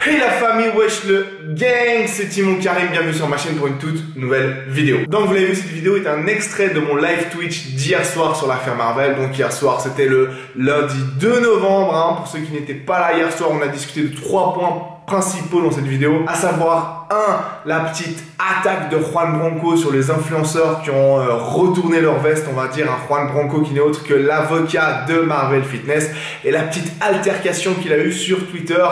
Hey la famille, wesh le gang, c'est Timon Karim, bienvenue sur ma chaîne pour une toute nouvelle vidéo. Donc vous l'avez vu, cette vidéo est un extrait de mon live Twitch d'hier soir sur l'affaire Marvel. Donc hier soir, c'était le lundi 2 novembre, hein. Pour ceux qui n'étaient pas là hier soir, on a discuté de 3 points principaux dans cette vidéo, à savoir 1, la petite attaque de Juan Branco sur les influenceurs qui ont retourné leur veste, on va dire, un Juan Branco qui n'est autre que l'avocat de Marvel Fitness, et la petite altercation qu'il a eue sur Twitter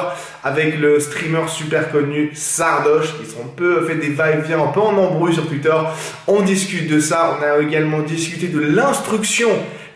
avec le streamer super connu Sardoche. Ils sont un peu fait des va-et-vient, un peu en embrouille sur Twitter. On discute de ça, on a également discuté de l'instruction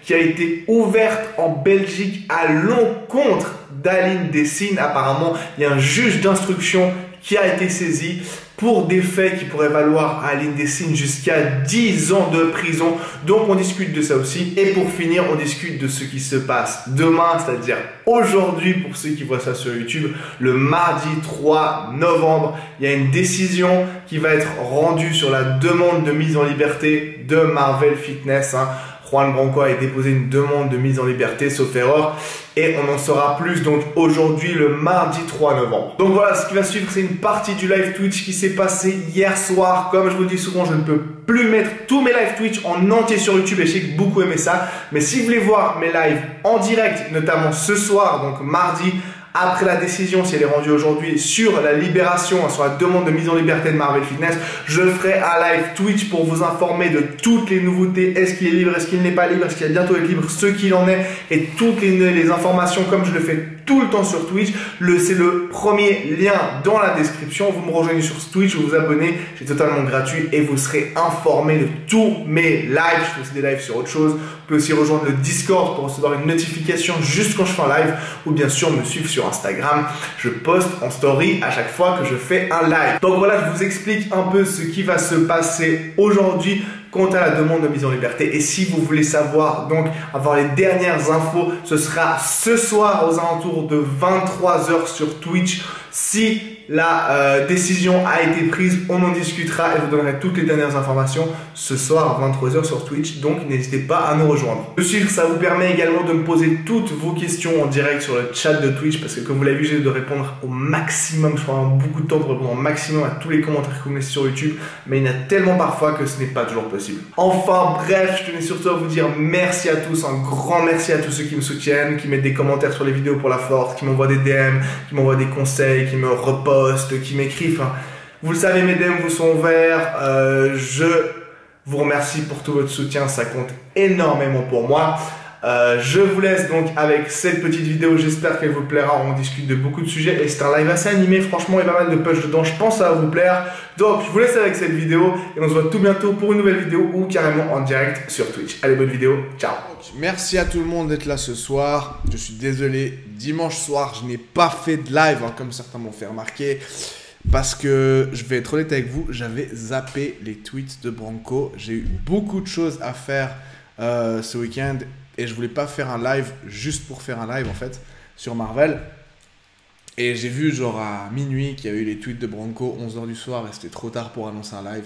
qui a été ouverte en Belgique à l'encontre d'Aline Dessine. Apparemment, il y a un juge d'instruction qui a été saisi pour des faits qui pourraient valoir à Aline Dessine jusqu'à 10 ans de prison. Donc on discute de ça aussi. Et pour finir, on discute de ce qui se passe demain, c'est-à-dire aujourd'hui pour ceux qui voient ça sur YouTube, le mardi 3 novembre. Il y a une décision qui va être rendue sur la demande de mise en liberté de Marvel Fitness, hein. Juan Branco a déposé une demande de mise en liberté, sauf erreur, et on en saura plus donc aujourd'hui, le mardi 3 novembre. Donc voilà, ce qui va suivre, c'est une partie du live Twitch qui s'est passé hier soir. Comme je vous le dis souvent, je ne peux plus mettre tous mes live Twitch en entier sur YouTube et je sais que beaucoup aimaient ça. Mais si vous voulez voir mes lives en direct, notamment ce soir, donc mardi, après la décision, si elle est rendue aujourd'hui, sur la libération, sur la demande de mise en liberté de Marvel Fitness, je ferai un live Twitch pour vous informer de toutes les nouveautés. Est-ce qu'il est libre, est-ce qu'il n'est pas libre, est-ce qu'il va bientôt être libre, ce qu'il en est, et toutes les informations comme je le fais tout le temps sur Twitch. C'est le premier lien dans la description. Vous me rejoignez sur Twitch, vous vous abonnez, c'est totalement gratuit et vous serez informé de tous mes lives. Je fais aussi des lives sur autre chose. Vous pouvez aussi rejoindre le Discord pour recevoir une notification juste quand je fais un live, ou bien sûr me suivre sur Instagram. Je poste en story à chaque fois que je fais un live. Donc voilà, je vous explique un peu ce qui va se passer aujourd'hui quant à la demande de mise en liberté. Et si vous voulez savoir, donc avoir les dernières infos, ce sera ce soir aux alentours de 23 h sur Twitch. Si la décision a été prise, on en discutera et vous donnerai toutes les dernières informations ce soir à 23 h sur Twitch. Donc n'hésitez pas à nous rejoindre. De suivre, ça vous permet également de me poser toutes vos questions en direct sur le chat de Twitch, parce que comme vous l'avez vu, j'ai de répondre au maximum. Je prends beaucoup de temps pour répondre au maximum à tous les commentaires que vous mettez sur YouTube, mais il y en a tellement parfois que ce n'est pas toujours possible. Enfin bref, je tenais surtout à vous dire merci à tous, un grand merci à tous ceux qui me soutiennent, qui mettent des commentaires sur les vidéos pour la force, qui m'envoient des DM, qui m'envoient des conseils, qui me repostent, qui m'écrivent. Enfin, vous le savez, mes DM vous sont ouverts. Je vous remercie pour tout votre soutien, ça compte énormément pour moi. Je vous laisse donc avec cette petite vidéo, j'espère qu'elle vous plaira. On discute de beaucoup de sujets et c'est un live assez animé, franchement il y a pas mal de punch dedans, je pense que ça va vous plaire. Donc je vous laisse avec cette vidéo et on se voit tout bientôt pour une nouvelle vidéo ou carrément en direct sur Twitch. Allez, bonne vidéo, ciao. Merci à tout le monde d'être là ce soir. Je suis désolé, dimanche soir je n'ai pas fait de live, hein, comme certains m'ont fait remarquer, parce que je vais être honnête avec vous, j'avais zappé les tweets de Branco. J'ai eu beaucoup de choses à faire ce week-end et je voulais pas faire un live juste pour faire un live en fait sur Marvel. Et j'ai vu genre à minuit qu'il y avait eu les tweets de Branco, 11 h du soir, et c'était trop tard pour annoncer un live.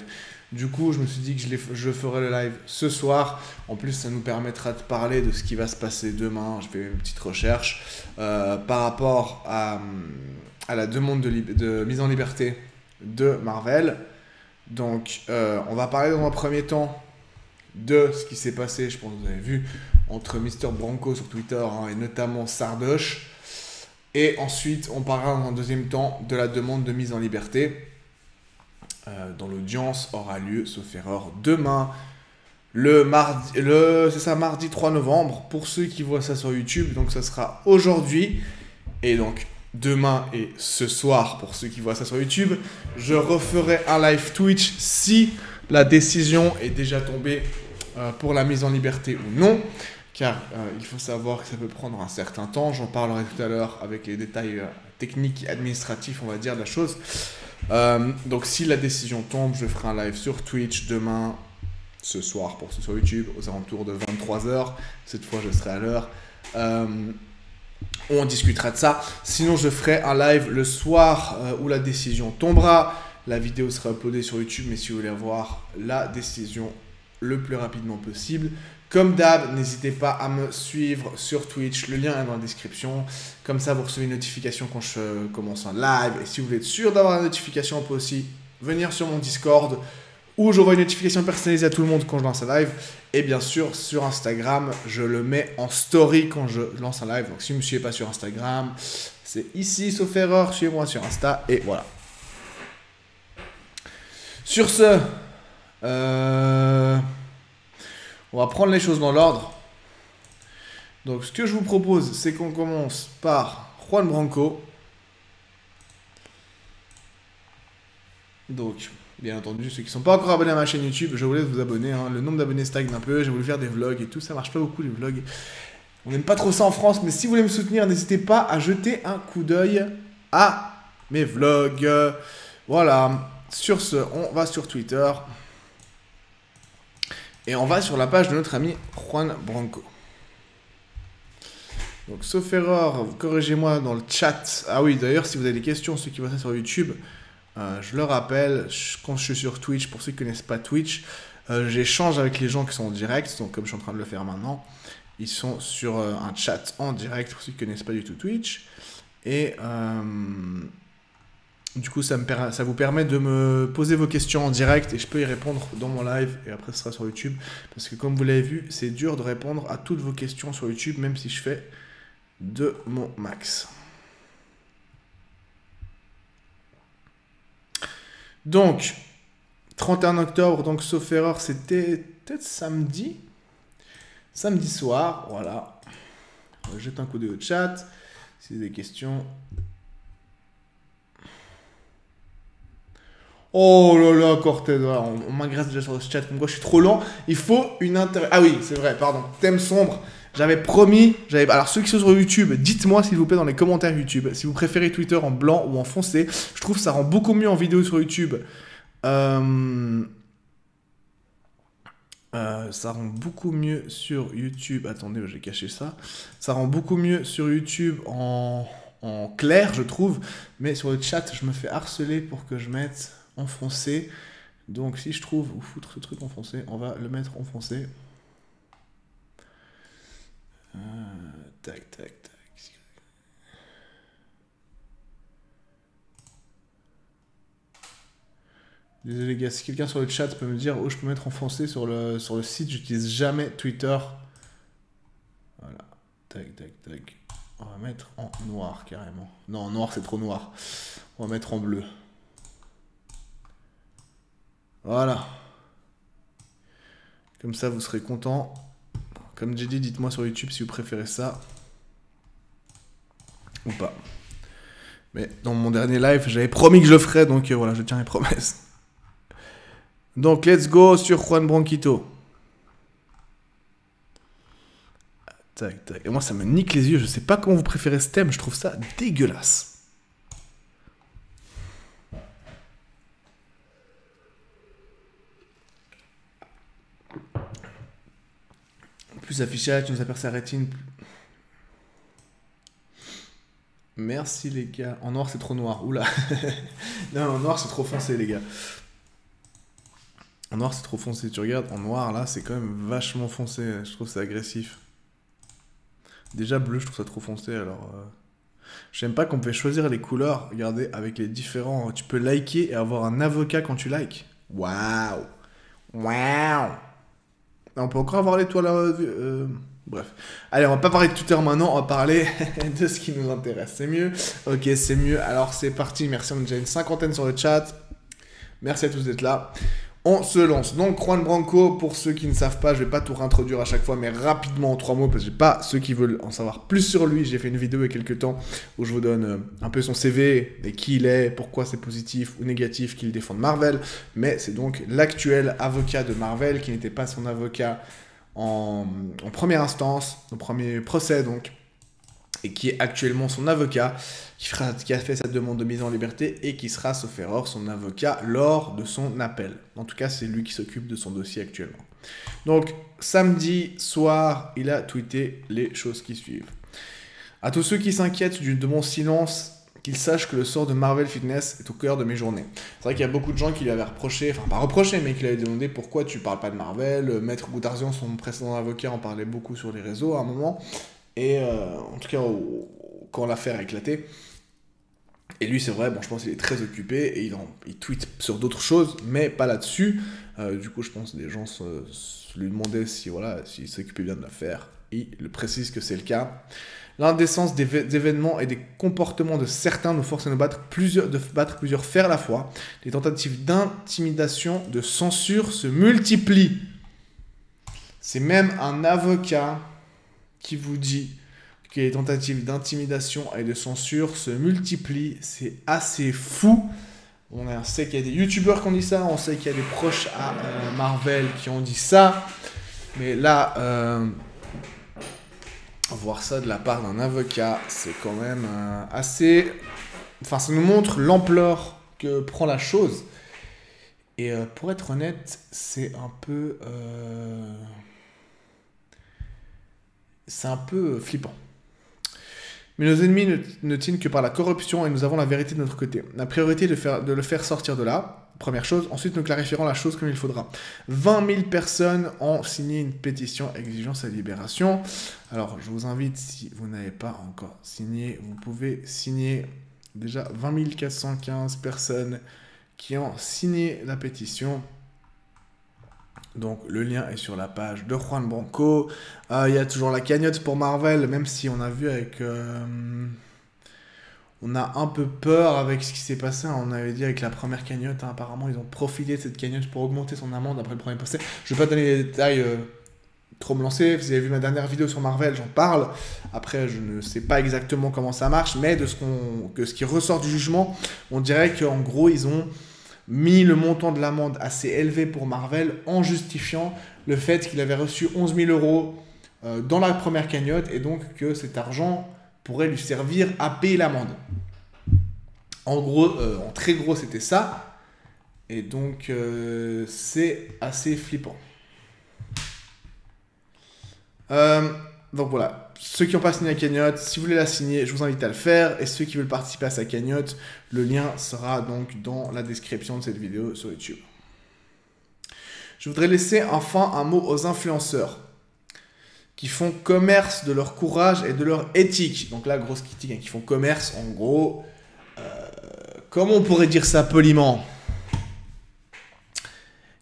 Du coup, je me suis dit que je ferai le live ce soir. En plus, ça nous permettra de parler de ce qui va se passer demain. Je fais une petite recherche par rapport à la demande de mise en liberté de Marvel. Donc, on va parler dans un premier temps de ce qui s'est passé, je pense que vous avez vu, entre Mr Branco sur Twitter, hein, et notamment Sardoche. Et ensuite, on parlera dans un deuxième temps de la demande de mise en liberté, dont l'audience aura lieu, sauf erreur, demain, c'est ça, mardi 3 novembre, pour ceux qui voient ça sur YouTube. Donc ça sera aujourd'hui, et donc demain et ce soir, pour ceux qui voient ça sur YouTube. Je referai un live Twitch si la décision est déjà tombée pour la mise en liberté ou non, car il faut savoir que ça peut prendre un certain temps. J'en parlerai tout à l'heure avec les détails techniques et administratifs, on va dire, de la chose. Donc si la décision tombe, je ferai un live sur Twitch demain, ce soir pour ceux sur YouTube, aux alentours de 23 h. Cette fois, je serai à l'heure. On discutera de ça. Sinon, je ferai un live le soir où la décision tombera. La vidéo sera uploadée sur YouTube, mais si vous voulez avoir la décision le plus rapidement possible, Comme d'hab, n'hésitez pas à me suivre sur Twitch, le lien est dans la description. Comme ça, vous recevez une notification quand je commence un live. Et si vous voulez être sûr d'avoir la notification, on peut aussi venir sur mon Discord où j'envoie une notification personnalisée à tout le monde quand je lance un live. Et bien sûr, sur Instagram, je le mets en story quand je lance un live. Donc si vous ne me suivez pas sur Instagram, c'est ici, sauf erreur, suivez-moi sur Insta. Et voilà. Sur ce, on va prendre les choses dans l'ordre. Donc ce que je vous propose, c'est qu'on commence par Juan Branco. Donc, bien entendu, ceux qui ne sont pas encore abonnés à ma chaîne YouTube, je vous laisse vous abonner. Hein. Le nombre d'abonnés stagne un peu, j'ai voulu faire des vlogs et tout, ça marche pas beaucoup les vlogs. On n'aime pas trop ça en France, mais si vous voulez me soutenir, n'hésitez pas à jeter un coup d'œil à mes vlogs. Voilà, sur ce, on va sur Twitter. Et on va sur la page de notre ami Juan Branco. Donc, sauf erreur, corrigez-moi dans le chat. Ah oui, d'ailleurs, si vous avez des questions, ceux qui voient ça sur YouTube, je le rappelle, quand je suis sur Twitch, pour ceux qui ne connaissent pas Twitch, j'échange avec les gens qui sont en direct. Donc, comme je suis en train de le faire maintenant, ils sont sur un chat en direct, pour ceux qui ne connaissent pas du tout Twitch. Et du coup, ça vous permet de me poser vos questions en direct et je peux y répondre dans mon live et après ce sera sur YouTube. Parce que comme vous l'avez vu, c'est dur de répondre à toutes vos questions sur YouTube, même si je fais de mon max. Donc, 31 octobre, donc sauf erreur, c'était peut-être samedi. Samedi soir, voilà. Jette un coup d'œil au chat. Si vous avez des questions... Oh là là, Cortez, voilà, on m'agresse déjà sur le chat, comme quoi je suis trop lent. Il faut une Ah oui, c'est vrai, pardon, thème sombre. J'avais promis, alors ceux qui sont sur YouTube, dites-moi s'il vous plaît dans les commentaires YouTube, si vous préférez Twitter en blanc ou en foncé. Je trouve que ça rend beaucoup mieux en vidéo sur YouTube. Ça rend beaucoup mieux sur YouTube. Attendez, j'ai caché ça. Ça rend beaucoup mieux sur YouTube en clair, je trouve. Mais sur le chat, je me fais harceler pour que je mette en foncé. Donc si je trouve ou foutre ce truc en foncé, on va le mettre en foncé. Tac, tac, tac. Désolé les gars, si quelqu'un sur le chat peut me dire où je peux mettre en foncé sur le site, j'utilise jamais Twitter. Voilà. Tac, tac, tac. On va mettre en noir carrément. Non, en noir c'est trop noir. On va mettre en bleu. Voilà. Comme ça, vous serez content. Comme j'ai dit, dites-moi sur YouTube si vous préférez ça. Ou pas. Mais dans mon dernier live, j'avais promis que je le ferais, donc voilà, je tiens mes promesses. Donc, let's go sur Juan Branquito. Tac, tac. Et moi, ça me nique les yeux. Je sais pas comment vous préférez ce thème. Je trouve ça dégueulasse. Plus affichage, tu nous aperçois la rétine. Merci les gars. En noir, c'est trop noir. Oula. Non, en noir, c'est trop foncé, les gars. En noir, c'est trop foncé. Tu regardes, en noir, là, c'est quand même vachement foncé. Je trouve c'est agressif. Déjà, bleu, je trouve ça trop foncé. Alors, j'aime pas qu'on peut choisir les couleurs. Regardez, avec les différents... Tu peux liker et avoir un avocat quand tu likes. Waouh. Waouh. On peut encore avoir l'étoile... Bref. Allez, on va pas parler de Twitter maintenant, on va parler de ce qui nous intéresse. C'est mieux? Ok, c'est mieux. Alors, c'est parti. Merci, on est déjà une cinquantaine sur le chat. Merci à tous d'être là. On se lance. Donc, Juan Branco, pour ceux qui ne savent pas, je vais pas tout réintroduire à chaque fois, mais rapidement en 3 mots, parce que j'ai pas ceux qui veulent en savoir plus sur lui. J'ai fait une vidéo il y a quelques temps où je vous donne un peu son CV et qui il est, pourquoi c'est positif ou négatif qu'il défend Marvel. Mais c'est donc l'actuel avocat de Marvel qui n'était pas son avocat en première instance, au premier procès donc, et qui est actuellement son avocat, qui a fait sa demande de mise en liberté et qui sera, sauf erreur, son avocat lors de son appel. En tout cas, c'est lui qui s'occupe de son dossier actuellement. Donc, samedi soir, il a tweeté les choses qui suivent. À tous ceux qui s'inquiètent de mon silence, qu'il sache que le sort de Marvel Fitness est au cœur de mes journées. C'est vrai qu'il y a beaucoup de gens qui lui avaient reproché, enfin pas reproché, mais qui lui avaient demandé pourquoi tu parles pas de Marvel. Maître Goudarzian, son précédent avocat, en parlait beaucoup sur les réseaux à un moment. Et en tout cas, quand l'affaire a éclaté. Et lui, c'est vrai, bon, je pense qu'il est très occupé et il tweet sur d'autres choses, mais pas là-dessus. Du coup, je pense que les gens lui demandaient si, voilà, s'il s'occupait bien de l'affaire. Il le précise que c'est le cas. L'indécence des événements et des comportements de certains nous force à nous battre plusieurs fers à la fois. Les tentatives d'intimidation, de censure se multiplient. C'est même un avocat qui vous dit que les tentatives d'intimidation et de censure se multiplient. C'est assez fou. On sait qu'il y a des youtubeurs qui ont dit ça, on sait qu'il y a des proches à Marvel qui ont dit ça. Mais là, voir ça de la part d'un avocat, c'est quand même assez... Enfin, ça nous montre l'ampleur que prend la chose. Et pour être honnête, c'est un peu... C'est un peu flippant. Mais nos ennemis ne tiennent que par la corruption et nous avons la vérité de notre côté. La priorité est de le faire sortir de là, première chose. Ensuite, nous clarifierons la chose comme il faudra. 20 000 personnes ont signé une pétition exigeant sa libération. Alors, je vous invite, si vous n'avez pas encore signé, vous pouvez signer déjà 20 415 personnes qui ont signé la pétition. Donc le lien est sur la page de Juan Branco. Il y a toujours la cagnotte pour Marvel, même si on a vu avec... on a un peu peur avec ce qui s'est passé. On avait dit avec la première cagnotte, apparemment ils ont profité de cette cagnotte pour augmenter son amende après le premier procès. Je ne vais pas donner les détails, trop me lancer. Vous avez vu ma dernière vidéo sur Marvel, j'en parle. Après, je ne sais pas exactement comment ça marche, mais de ce qui ressort du jugement, on dirait qu'en gros, ils ont mis le montant de l'amende assez élevé pour Marvel en justifiant le fait qu'il avait reçu 11 000 euros dans la première cagnotte et donc que cet argent pourrait lui servir à payer l'amende. En gros, en très gros, c'était ça. Et donc, c'est assez flippant. Donc voilà, ceux qui n'ont pas signé la cagnotte, si vous voulez la signer, je vous invite à le faire. Et ceux qui veulent participer à sa cagnotte, le lien sera donc dans la description de cette vidéo sur YouTube. Je voudrais laisser enfin un mot aux influenceurs qui font commerce de leur courage et de leur éthique. Donc là, grosse critique, hein, qui font commerce, en gros, comment on pourrait dire ça poliment,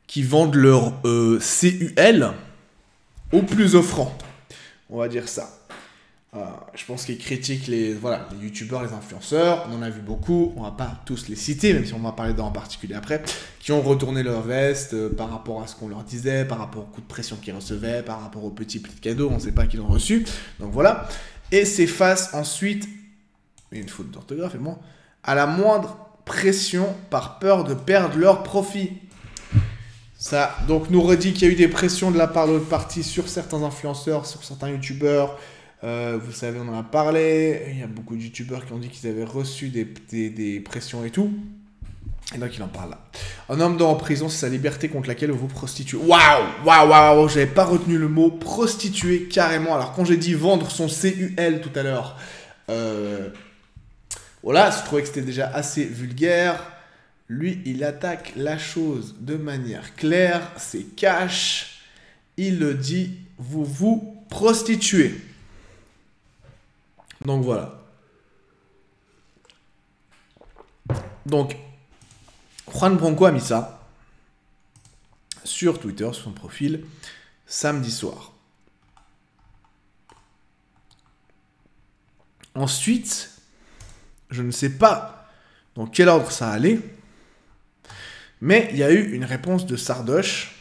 qui vendent leur CUL au plus offrant. On va dire ça. Je pense qu'ils critiquent les youtubeurs, les influenceurs. On en a vu beaucoup. On va pas tous les citer, même si on va parler d'en particulier après, qui ont retourné leur veste par rapport à ce qu'on leur disait, par rapport au coup de pression qu'ils recevaient, par rapport aux petits plis de cadeaux, on ne sait pas qu'ils ont reçu. Donc voilà. Et s'effacent ensuite, une faute d'orthographe et moi, à la moindre pression par peur de perdre leur profit. Ça donc nous redit qu'il y a eu des pressions de la part de l'autre partie sur certains influenceurs, sur certains youtubeurs. Vous savez, on en a parlé. Il y a beaucoup de youtubeurs qui ont dit qu'ils avaient reçu des pressions et tout. Et donc il en parle là. Un homme en prison, c'est sa liberté contre laquelle vous vous prostituez. Waouh, j'avais pas retenu le mot prostituer carrément. Alors quand j'ai dit vendre son CUL tout à l'heure, voilà, je trouvais que c'était déjà assez vulgaire. Lui, il attaque la chose de manière claire, c'est cash. Il le dit, vous vous prostituez. Donc voilà. Donc, Juan Branco a mis ça sur Twitter, sur son profil, samedi soir. Ensuite, je ne sais pas dans quel ordre ça allait, mais il y a eu une réponse de Sardoche,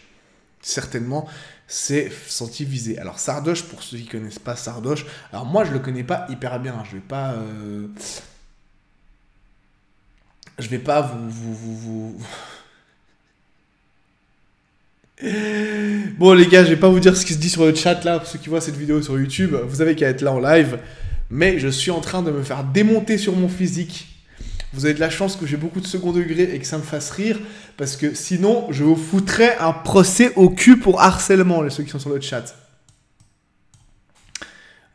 certainement s'est senti visé. Alors Sardoche, pour ceux qui ne connaissent pas Sardoche, alors moi je ne le connais pas hyper bien, je vais pas vous... Bon les gars, je vais pas vous dire ce qui se dit sur le chat là, pour ceux qui voient cette vidéo sur YouTube, vous avez qu'à être là en live, mais je suis en train de me faire démonter sur mon physique. Vous avez de la chance que j'ai beaucoup de second degré et que ça me fasse rire, parce que sinon, je vous foutrais un procès au cul pour harcèlement, les ceux qui sont sur le chat.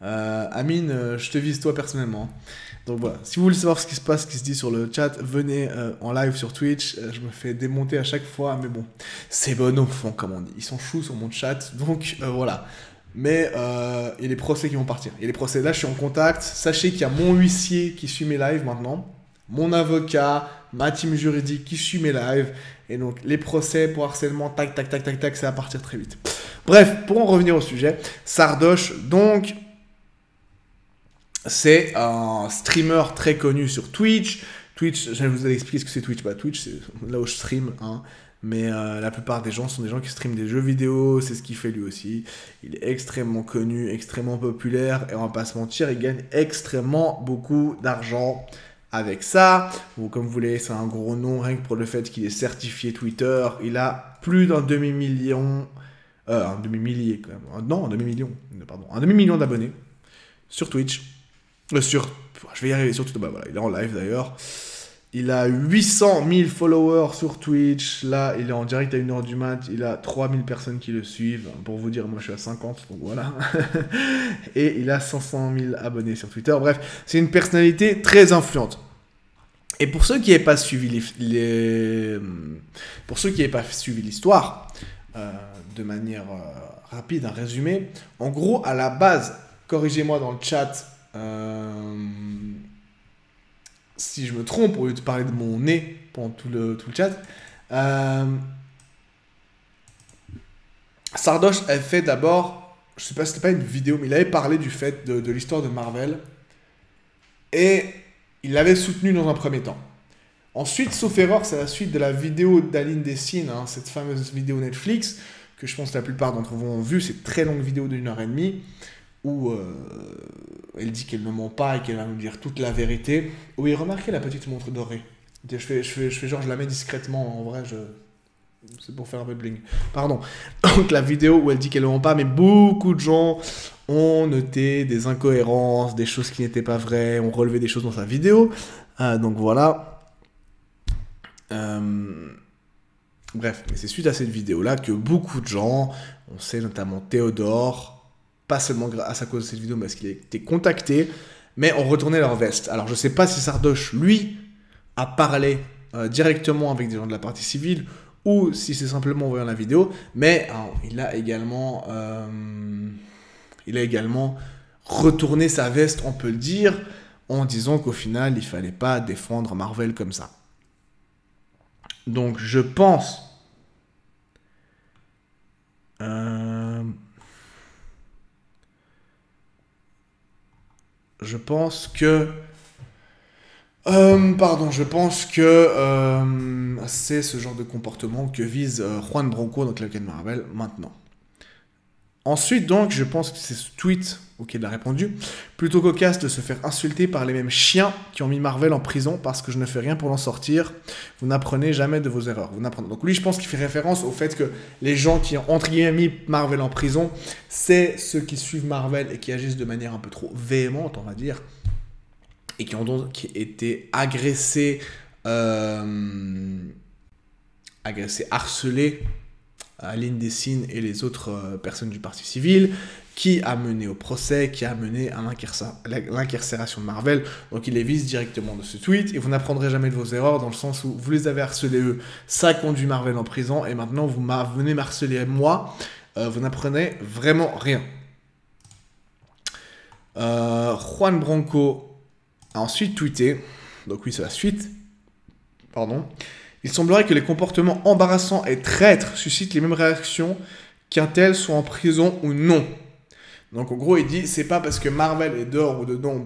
Amine, je te vise toi personnellement. Donc voilà, si vous voulez savoir ce qui se passe, ce qui se dit sur le chat, venez en live sur Twitch. Je me fais démonter à chaque fois, mais bon, c'est bon au fond, comme on dit. Ils sont choux sur mon chat, donc voilà. Mais il y a des procès qui vont partir. Il y a des procès, là je suis en contact. Sachez qu'il y a mon huissier qui suit mes lives maintenant, mon avocat, ma team juridique qui suit mes lives. Et donc les procès pour harcèlement, tac, tac, tac, tac, tac, ça va partir très vite. Bref, pour en revenir au sujet, Sardoche, donc... c'est un streamer très connu sur Twitch. Twitch, je vais vous expliquer ce que c'est Twitch. Bah, Twitch, c'est là où je stream, hein. Mais la plupart des gens sont des gens qui streament des jeux vidéo. C'est ce qu'il fait lui aussi. Il est extrêmement connu, extrêmement populaire. Et on va pas se mentir, il gagne extrêmement beaucoup d'argent avec ça. Ou comme vous voulez, c'est un gros nom, rien que pour le fait qu'il est certifié Twitter. Il a plus d'un demi-million... un demi-millier quand même. Non, un demi-million. Pardon. Un demi-million d'abonnés sur Twitch. Je vais y arriver sur Twitter. Bah voilà, il est en live d'ailleurs. Il a 800 000 followers sur Twitch. Là, il est en direct à 1h du mat. Il a 3000 personnes qui le suivent. Pour vous dire, moi je suis à 50, donc voilà. Et il a 500 000 abonnés sur Twitter. Bref, c'est une personnalité très influente. Et pour ceux qui n'avaient pas suivi l'histoire, de manière rapide, un résumé. En gros, à la base, corrigez-moi dans le chat. Si je me trompe, au lieu de parler de mon nez pendant tout le chat, Sardoche a fait d'abord, je sais pas si c'était pas une vidéo, mais il avait parlé du fait de l'histoire de Marvel et il l'avait soutenu dans un premier temps. Ensuite, sauf erreur, c'est la suite de la vidéo d'Aline Dessine, hein, cette fameuse vidéo Netflix que je pense que la plupart d'entre vous ont vu, cette très longue vidéo d'1h30 où elle dit qu'elle ne ment pas et qu'elle va nous dire toute la vérité. Oui, remarquez la petite montre dorée. Je fais genre, je la mets discrètement, en vrai, c'est pour faire un peu de bling. Pardon. Donc la vidéo où elle dit qu'elle ne ment pas, mais beaucoup de gens ont noté des incohérences, des choses qui n'étaient pas vraies, ont relevé des choses dans sa vidéo. Donc voilà. Bref, mais c'est suite à cette vidéo-là que beaucoup de gens, on sait notamment Théodore, pas seulement à cause de cette vidéo, parce qu'il a été contacté, mais ont retourné leur veste. Alors, je ne sais pas si Sardoche, lui, a parlé directement avec des gens de la partie civile, ou si c'est simplement en voyant la vidéo, mais il a également retourné sa veste, on peut le dire, en disant qu'au final, il ne fallait pas défendre Marvel comme ça. Donc, je pense... Je pense que c'est ce genre de comportement que vise Juan Branco dans Captain Marvel maintenant. Ensuite, donc, je pense que c'est ce tweet auquel il a répondu. Plutôt cocasse de se faire insulter par les mêmes chiens qui ont mis Marvel en prison parce que je ne fais rien pour l'en sortir. Vous n'apprenez jamais de vos erreurs. Donc lui, je pense qu'il fait référence au fait que les gens qui ont, entre guillemets, mis Marvel en prison, c'est ceux qui suivent Marvel et qui agissent de manière un peu trop véhémente, on va dire, et qui ont donc été agressés, harcelés, Aline Dessine et les autres personnes du parti civil, qui a mené au procès, qui a mené à l'incarcération de Marvel. Donc il les vise directement de ce tweet, et vous n'apprendrez jamais de vos erreurs, dans le sens où vous les avez harcelés eux, ça conduit Marvel en prison, et maintenant vous venez m'harceler moi, vous n'apprenez vraiment rien. Juan Branco a ensuite tweeté, donc oui c'est la suite, pardon. Il semblerait que les comportements embarrassants et traîtres suscitent les mêmes réactions qu'un tel soit en prison ou non. Donc en gros, il dit, c'est pas parce que Marvel est dehors ou dedans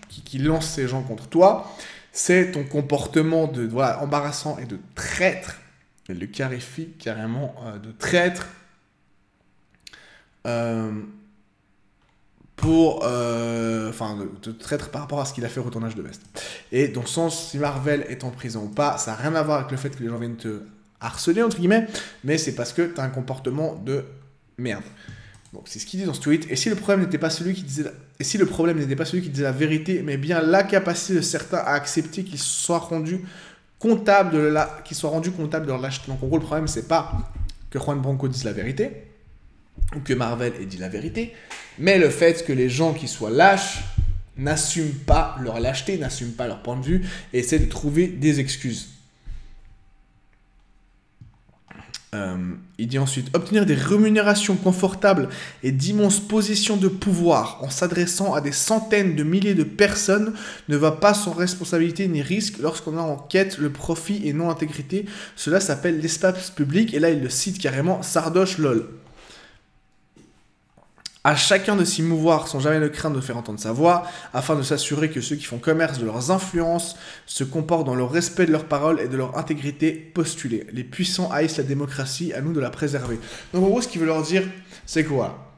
qui lance ces gens contre toi, c'est ton comportement embarrassant et de traître. Il le qualifie carrément de traître de traître par rapport à ce qu'il a fait au retournage de veste. Et dans le sens, si Marvel est en prison ou pas, ça n'a rien à voir avec le fait que les gens viennent te harceler, entre guillemets, mais c'est parce que tu as un comportement de merde. Donc c'est ce qu'il dit dans ce tweet. Et si le problème n'était pas celui qui disait la vérité, mais bien la capacité de certains à accepter qu'ils soient rendus comptables de leur lâcheté. Donc en gros, le problème, c'est pas que Juan Branco dise la vérité, ou que Marvel ait dit la vérité, mais le fait que les gens qui soient lâches n'assument pas leur lâcheté, n'assument pas leur point de vue et essaient de trouver des excuses. Il dit ensuite, obtenir des rémunérations confortables et d'immenses positions de pouvoir en s'adressant à des centaines de milliers de personnes ne va pas sans responsabilité ni risque lorsqu'on a en quête le profit et non l'intégrité. Cela s'appelle l'espace public et là il le cite carrément, Sardoche lol. À chacun de s'y mouvoir sans jamais ne craindre de faire entendre sa voix, afin de s'assurer que ceux qui font commerce de leurs influences se comportent dans le respect de leurs paroles et de leur intégrité postulée. Les puissants haïssent la démocratie, à nous de la préserver. Donc en gros, ce qu'il veut leur dire, c'est quoi?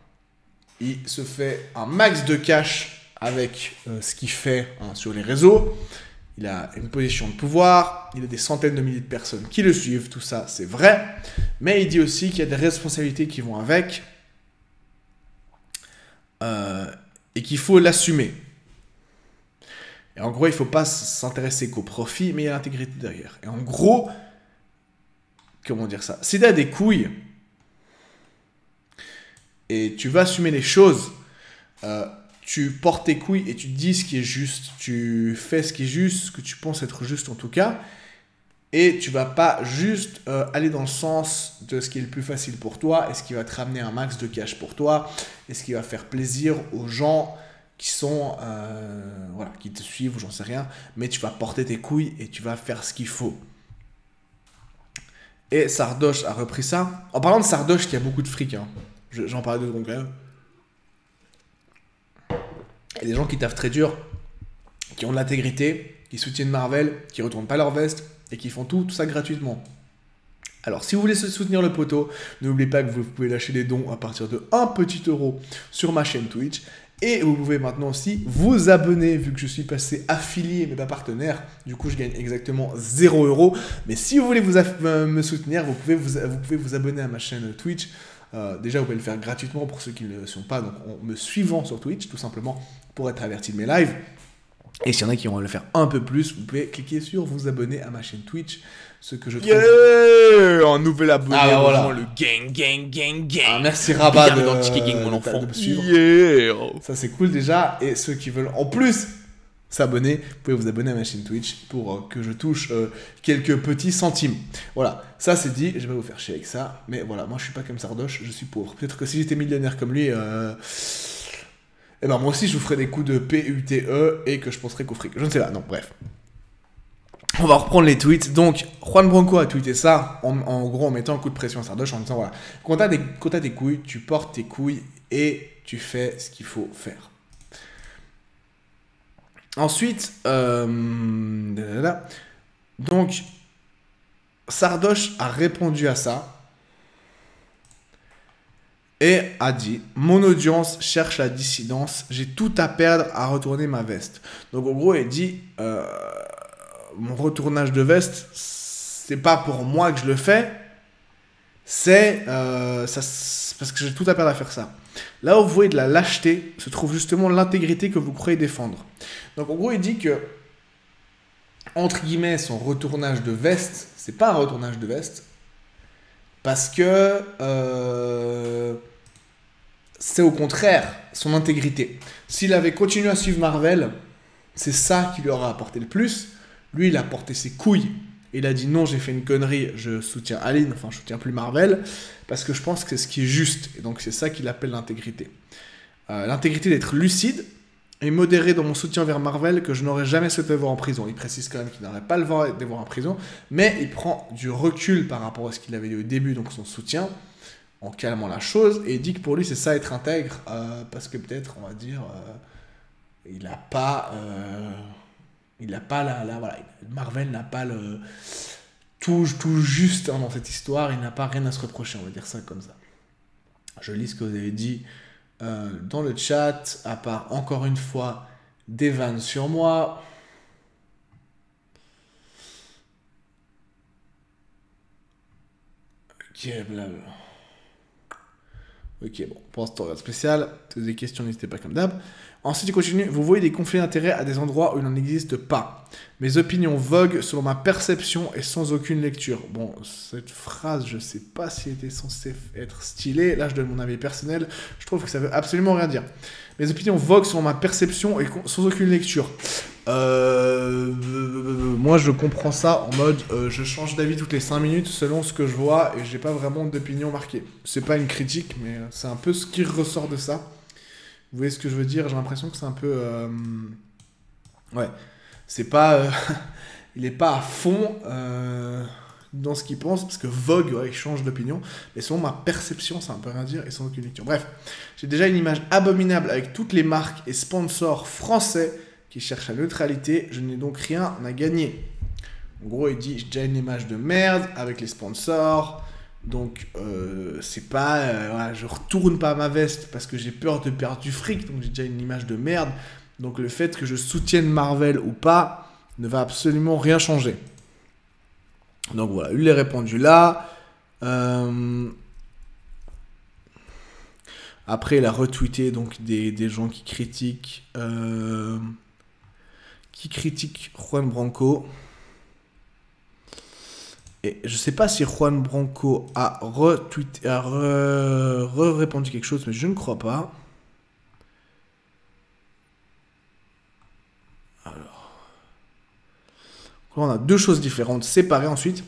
Il se fait un max de cash avec ce qu'il fait sur les réseaux. Il a une position de pouvoir, il a des centaines de milliers de personnes qui le suivent, tout ça, c'est vrai. Mais il dit aussi qu'il y a des responsabilités qui vont avec. Et qu'il faut l'assumer. Et en gros, il ne faut pas s'intéresser qu'au profit, mais il y a l'intégrité derrière. Et en gros, comment dire ça? Si tu as des couilles et tu vas assumer les choses, tu portes tes couilles et tu dis ce qui est juste, tu fais ce qui est juste, ce que tu penses être juste en tout cas, et tu vas pas juste aller dans le sens de ce qui est le plus facile pour toi et ce qui va te ramener un max de cash pour toi et ce qui va faire plaisir aux gens qui sont voilà, qui te suivent ou j'en sais rien, mais tu vas porter tes couilles et tu vas faire ce qu'il faut. Et Sardoche a repris ça. En parlant de Sardoche qui a beaucoup de fric, hein, j'en parlais 2 secondes quand même. Il y a des gens qui taffent très dur, qui ont de l'intégrité, qui soutiennent Marvel, qui retournent pas leur veste et qui font tout ça gratuitement. Alors, si vous voulez soutenir le poteau, n'oubliez pas que vous pouvez lâcher des dons à partir de 1 petit euro sur ma chaîne Twitch. Et vous pouvez maintenant aussi vous abonner, vu que je suis passé affilié mais pas partenaire. Du coup, je gagne exactement 0 euros. Mais si vous voulez me soutenir, vous pouvez vous abonner à ma chaîne Twitch. Déjà, vous pouvez le faire gratuitement pour ceux qui ne le sont pas, donc en me suivant sur Twitch, tout simplement, pour être averti de mes lives. Et s'il y en a qui vont le faire un peu plus, vous pouvez cliquer sur vous abonner à ma chaîne Twitch, ce que je trouve... Yeah, un nouvel abonné, voilà. Le gang. Merci Rabat Bienvenue dans le Tiki Gang, mon enfant. de me suivre. Yeah. Ça c'est cool déjà, et ceux qui veulent en plus s'abonner, vous pouvez vous abonner à ma chaîne Twitch pour que je touche quelques petits centimes. Voilà, ça c'est dit, je vais vous faire chier avec ça, mais voilà, moi je suis pas comme Sardoche, je suis pauvre. Peut-être que si j'étais millionnaire comme lui, eh ben moi aussi je vous ferais des coups de PUTE et que je penserais qu'au fric. Je ne sais pas, non, bref. On va reprendre les tweets. Donc, Juan Branco a tweeté ça, en gros en mettant un coup de pression à Sardoche, en disant voilà, quand t'as des couilles, tu portes tes couilles et tu fais ce qu'il faut faire. Ensuite, donc, Sardoche a répondu à ça et a dit « Mon audience cherche la dissidence, j'ai tout à perdre à retourner ma veste. » Donc en gros, il dit mon retournage de veste, c'est pas pour moi que je le fais, c'est parce que j'ai tout à perdre à faire ça. Là où vous voyez de la lâcheté, se trouve justement l'intégrité que vous croyez défendre. Donc en gros, il dit que, entre guillemets, son retournage de veste, c'est pas un retournage de veste, parce que c'est au contraire son intégrité. S'il avait continué à suivre Marvel, c'est ça qui lui aura apporté le plus. Lui, il a porté ses couilles. Il a dit non, j'ai fait une connerie, je soutiens Aline, enfin je soutiens plus Marvel, parce que je pense que c'est ce qui est juste. Et donc c'est ça qu'il appelle l'intégrité. L'intégrité d'être lucide et modéré dans mon soutien vers Marvel que je n'aurais jamais souhaité voir en prison. Il précise quand même qu'il n'aurait pas le voir de voir en prison, mais il prend du recul par rapport à ce qu'il avait dit au début, donc son soutien, en calmant la chose, et il dit que pour lui c'est ça être intègre, parce que peut-être, on va dire, il n'a pas... voilà, Marvel n'a pas le tout juste dans cette histoire, il n'a pas rien à se reprocher, on va dire ça comme ça. Je lis ce que vous avez dit dans le chat, à part encore une fois des vannes sur moi. Ok, blabla. Ok, bon, pour l'instant, regarde spécial. Si vous avez des questions, n'hésitez pas comme d'hab. Ensuite, il continue. Vous voyez des conflits d'intérêts à des endroits où il n'en existe pas. Mes opinions voguent selon ma perception et sans aucune lecture. Bon, cette phrase, je sais pas si elle était censée être stylée. Là, je donne mon avis personnel. Je trouve que ça veut absolument rien dire. Mes opinions voguent selon ma perception et sans aucune lecture. Moi, je comprends ça en mode je change d'avis toutes les 5 minutes selon ce que je vois et j'ai pas vraiment d'opinion marquée. C'est pas une critique, mais c'est un peu ce qui ressort de ça. Vous voyez ce que je veux dire? J'ai l'impression que c'est un peu... Ouais, c'est pas... il est pas à fond dans ce qu'il pense, parce que Vogue, ouais, il change d'opinion, mais selon ma perception, ça ne peut rien dire et sans aucune lecture. Bref, j'ai déjà une image abominable avec toutes les marques et sponsors français qui cherchent la neutralité, je n'ai donc rien à gagner. En gros, il dit, j'ai déjà une image de merde avec les sponsors, donc c'est pas... voilà, je retourne pas ma veste parce que j'ai peur de perdre du fric, donc j'ai déjà une image de merde. Donc le fait que je soutienne Marvel ou pas ne va absolument rien changer. Donc voilà, il est répondu là. Après, il a retweeté donc des gens qui critiquent Juan Branco. Et je sais pas si Juan Branco a retweeté, répondu quelque chose, mais je ne crois pas. Alors, on a deux choses différentes, séparées ensuite.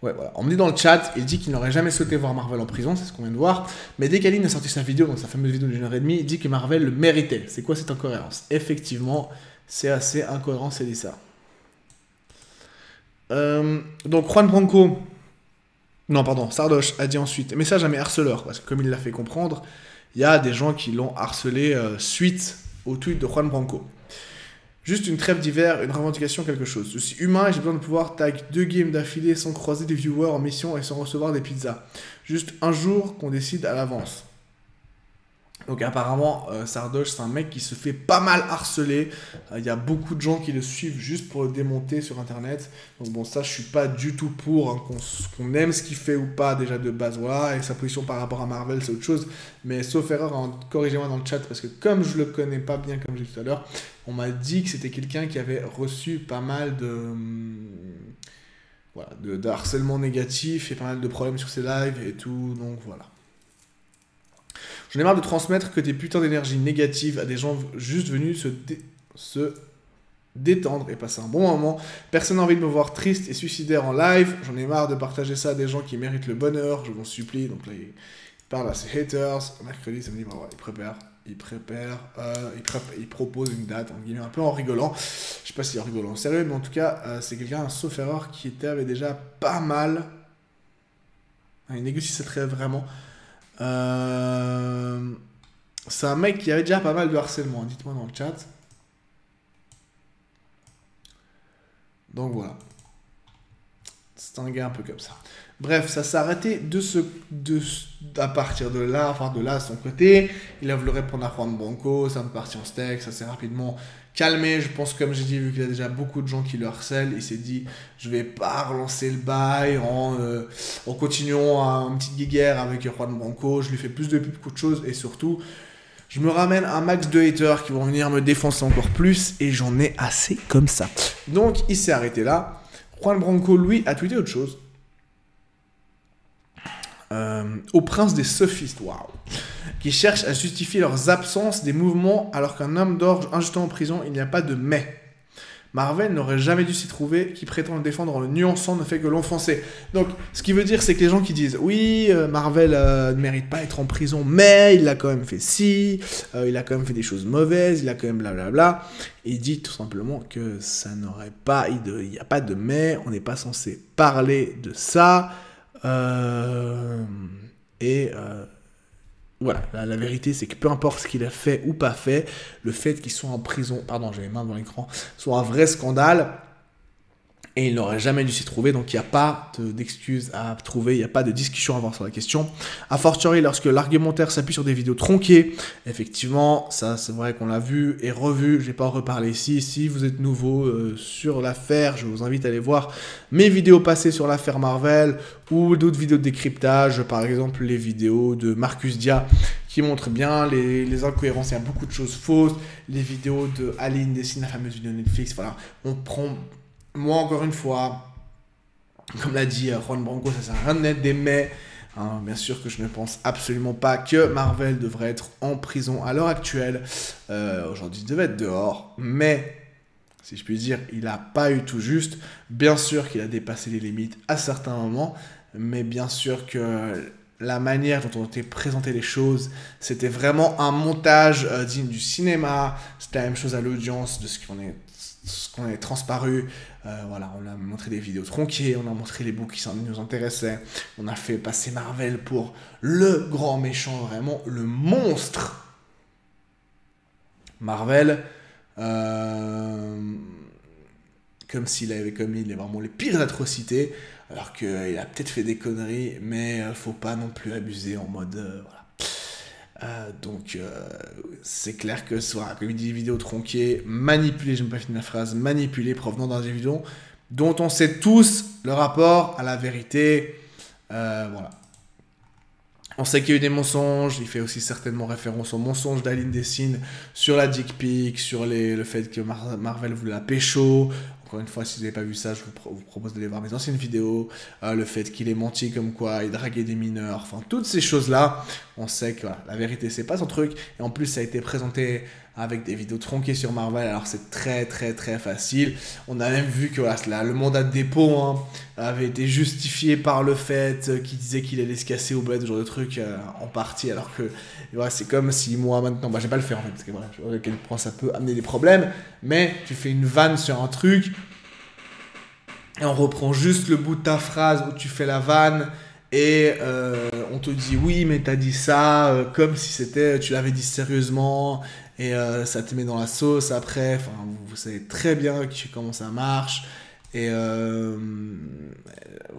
Ouais, voilà. On me dit dans le chat, il dit qu'il n'aurait jamais souhaité voir Marvel en prison, c'est ce qu'on vient de voir. Mais dès qu'Aline a sorti sa vidéo, donc sa fameuse vidéo d'une heure et demie, il dit que Marvel le méritait. C'est quoi cette incohérence? Effectivement, c'est assez incohérent, c'est dit ça. Donc Juan Branco, non pardon, Sardoche a dit ensuite, message à mes harceleurs, parce que comme il l'a fait comprendre, il y a des gens qui l'ont harcelé suite au tweet de Juan Branco. Juste une trêve d'hiver, une revendication, quelque chose. Je suis humain et j'ai besoin de pouvoir tag 2 games d'affilée sans croiser des viewers en mission et sans recevoir des pizzas. Juste un jour qu'on décide à l'avance. Donc apparemment, Sardoche, c'est un mec qui se fait pas mal harceler. Il y a beaucoup de gens qui le suivent juste pour le démonter sur Internet. Donc bon, ça, je suis pas du tout pour hein, qu'on aime ce qu'il fait ou pas déjà de base. Voilà, et sa position par rapport à Marvel, c'est autre chose. Mais sauf erreur, hein, corrigez-moi dans le chat, parce que comme je le connais pas bien, comme j'ai dit tout à l'heure, on m'a dit que c'était quelqu'un qui avait reçu pas mal de harcèlement négatif et pas mal de problèmes sur ses lives et tout. Donc voilà. J'en ai marre de transmettre que des putains d'énergie négative à des gens juste venus se détendre et passer un bon moment. Personne n'a envie de me voir triste et suicidaire en live. J'en ai marre de partager ça à des gens qui méritent le bonheur. Je vous en supplie. Donc là, il parle à ses haters. Mercredi, samedi, bah ouais, il propose une date, en guillemets, un peu en rigolant. Je sais pas s'il est en rigolant sérieux, mais en tout cas, c'est quelqu'un, un sauf erreur, qui avait déjà pas mal. Il négocie cette rêve vraiment. C'est un mec qui avait déjà pas mal de harcèlement, dites-moi dans le chat. Donc voilà. C'est un gars un peu comme ça. Bref, ça s'est arrêté à partir de là, enfin de là à son côté. Il a voulu répondre à Juan Branco, ça me partit en steak, ça s'est rapidement calmé. Je pense, comme j'ai dit, vu qu'il y a déjà beaucoup de gens qui le harcèlent, il s'est dit, je vais pas relancer le bail en continuant une petite guéguerre avec Juan Branco. Je lui fais plus de pub qu'autre chose et surtout, je me ramène un max de haters qui vont venir me défoncer encore plus et j'en ai assez comme ça. Donc, il s'est arrêté là. Juan Branco, lui, a tweeté autre chose. Au prince des sophistes, waouh, qui cherchent à justifier leurs absences des mouvements alors qu'un homme dort injustement en prison, il n'y a pas de mais. Marvel n'aurait jamais dû s'y trouver, qui prétend le défendre en le nuançant ne fait que l'enfoncer. Donc, ce qui veut dire, c'est que les gens qui disent oui, Marvel ne mérite pas d'être en prison, mais il a quand même fait ci, il a quand même fait des choses mauvaises, il a quand même blablabla. Et il dit tout simplement que ça n'aurait pas, il n'y a pas de mais, on n'est pas censé parler de ça. Voilà, la vérité c'est que peu importe ce qu'il a fait ou pas fait, le fait qu'il soit en prison, pardon j'ai les mains dans l'écran, soit un vrai scandale. Et il n'aurait jamais dû s'y trouver, donc il n'y a pas d'excuses à trouver, il n'y a pas de discussion à avoir sur la question. A fortiori, lorsque l'argumentaire s'appuie sur des vidéos tronquées, effectivement, ça c'est vrai qu'on l'a vu et revu, je ne vais pas en reparler ici. Si vous êtes nouveau sur l'affaire, je vous invite à aller voir mes vidéos passées sur l'affaire Marvel ou d'autres vidéos de décryptage, par exemple les vidéos de Marcus Dia qui montrent bien les incohérences, il y a beaucoup de choses fausses, les vidéos de Aline Dessine, la fameuse vidéo Netflix, voilà, on prend... Moi, encore une fois, comme l'a dit Juan Branco, ça sert à rien de mettre des mais. Hein, bien sûr que je ne pense absolument pas que Marvel devrait être en prison à l'heure actuelle. Aujourd'hui, il devait être dehors. Mais, si je puis dire, il n'a pas eu tout juste. Bien sûr qu'il a dépassé les limites à certains moments. Mais bien sûr que la manière dont on était présenté les choses, c'était vraiment un montage digne du cinéma. C'était la même chose à l'audience de ce qu'on est transparu. Voilà, on a montré des vidéos tronquées, on a montré les bouts qui nous intéressaient, on a fait passer Marvel pour le grand méchant, vraiment le monstre. Marvel, comme s'il avait commis vraiment les pires atrocités, alors qu'il a peut-être fait des conneries, mais faut pas non plus abuser en mode... voilà. Donc c'est clair que soit comme il dit, des vidéos tronquées, manipulées, je n'ai pas fini la phrase, manipulées provenant dans des vidéos dont on sait tous le rapport à la vérité. Voilà. On sait qu'il y a eu des mensonges, il fait aussi certainement référence aux mensonges d'Aline Dessine sur la dick pic, sur le fait que Marvel voulait la pécho. Encore une fois, si vous n'avez pas vu ça, je vous propose d'aller voir mes anciennes vidéos. Le fait qu'il ait menti comme quoi, il draguait des mineurs. Enfin, toutes ces choses-là, on sait que voilà, la vérité, c'est pas son truc. Et en plus, ça a été présenté avec des vidéos tronquées sur Marvel. Alors, c'est très, très, très facile. On a même vu que voilà, le mandat de dépôt avait été justifié par le fait qu'il disait qu'il allait se casser au bled, ce genre de truc, en partie. Alors que voilà, c'est comme si moi, maintenant, je vais pas le faire en fait, parce que voilà, je vois à quel point ça peut amener des problèmes. Mais tu fais une vanne sur un truc. Et on reprend juste le bout de ta phrase où tu fais la vanne et on te dit oui mais t'as dit ça comme si c'était tu l'avais dit sérieusement et ça te met dans la sauce après. Enfin vous savez très bien comment ça marche et vous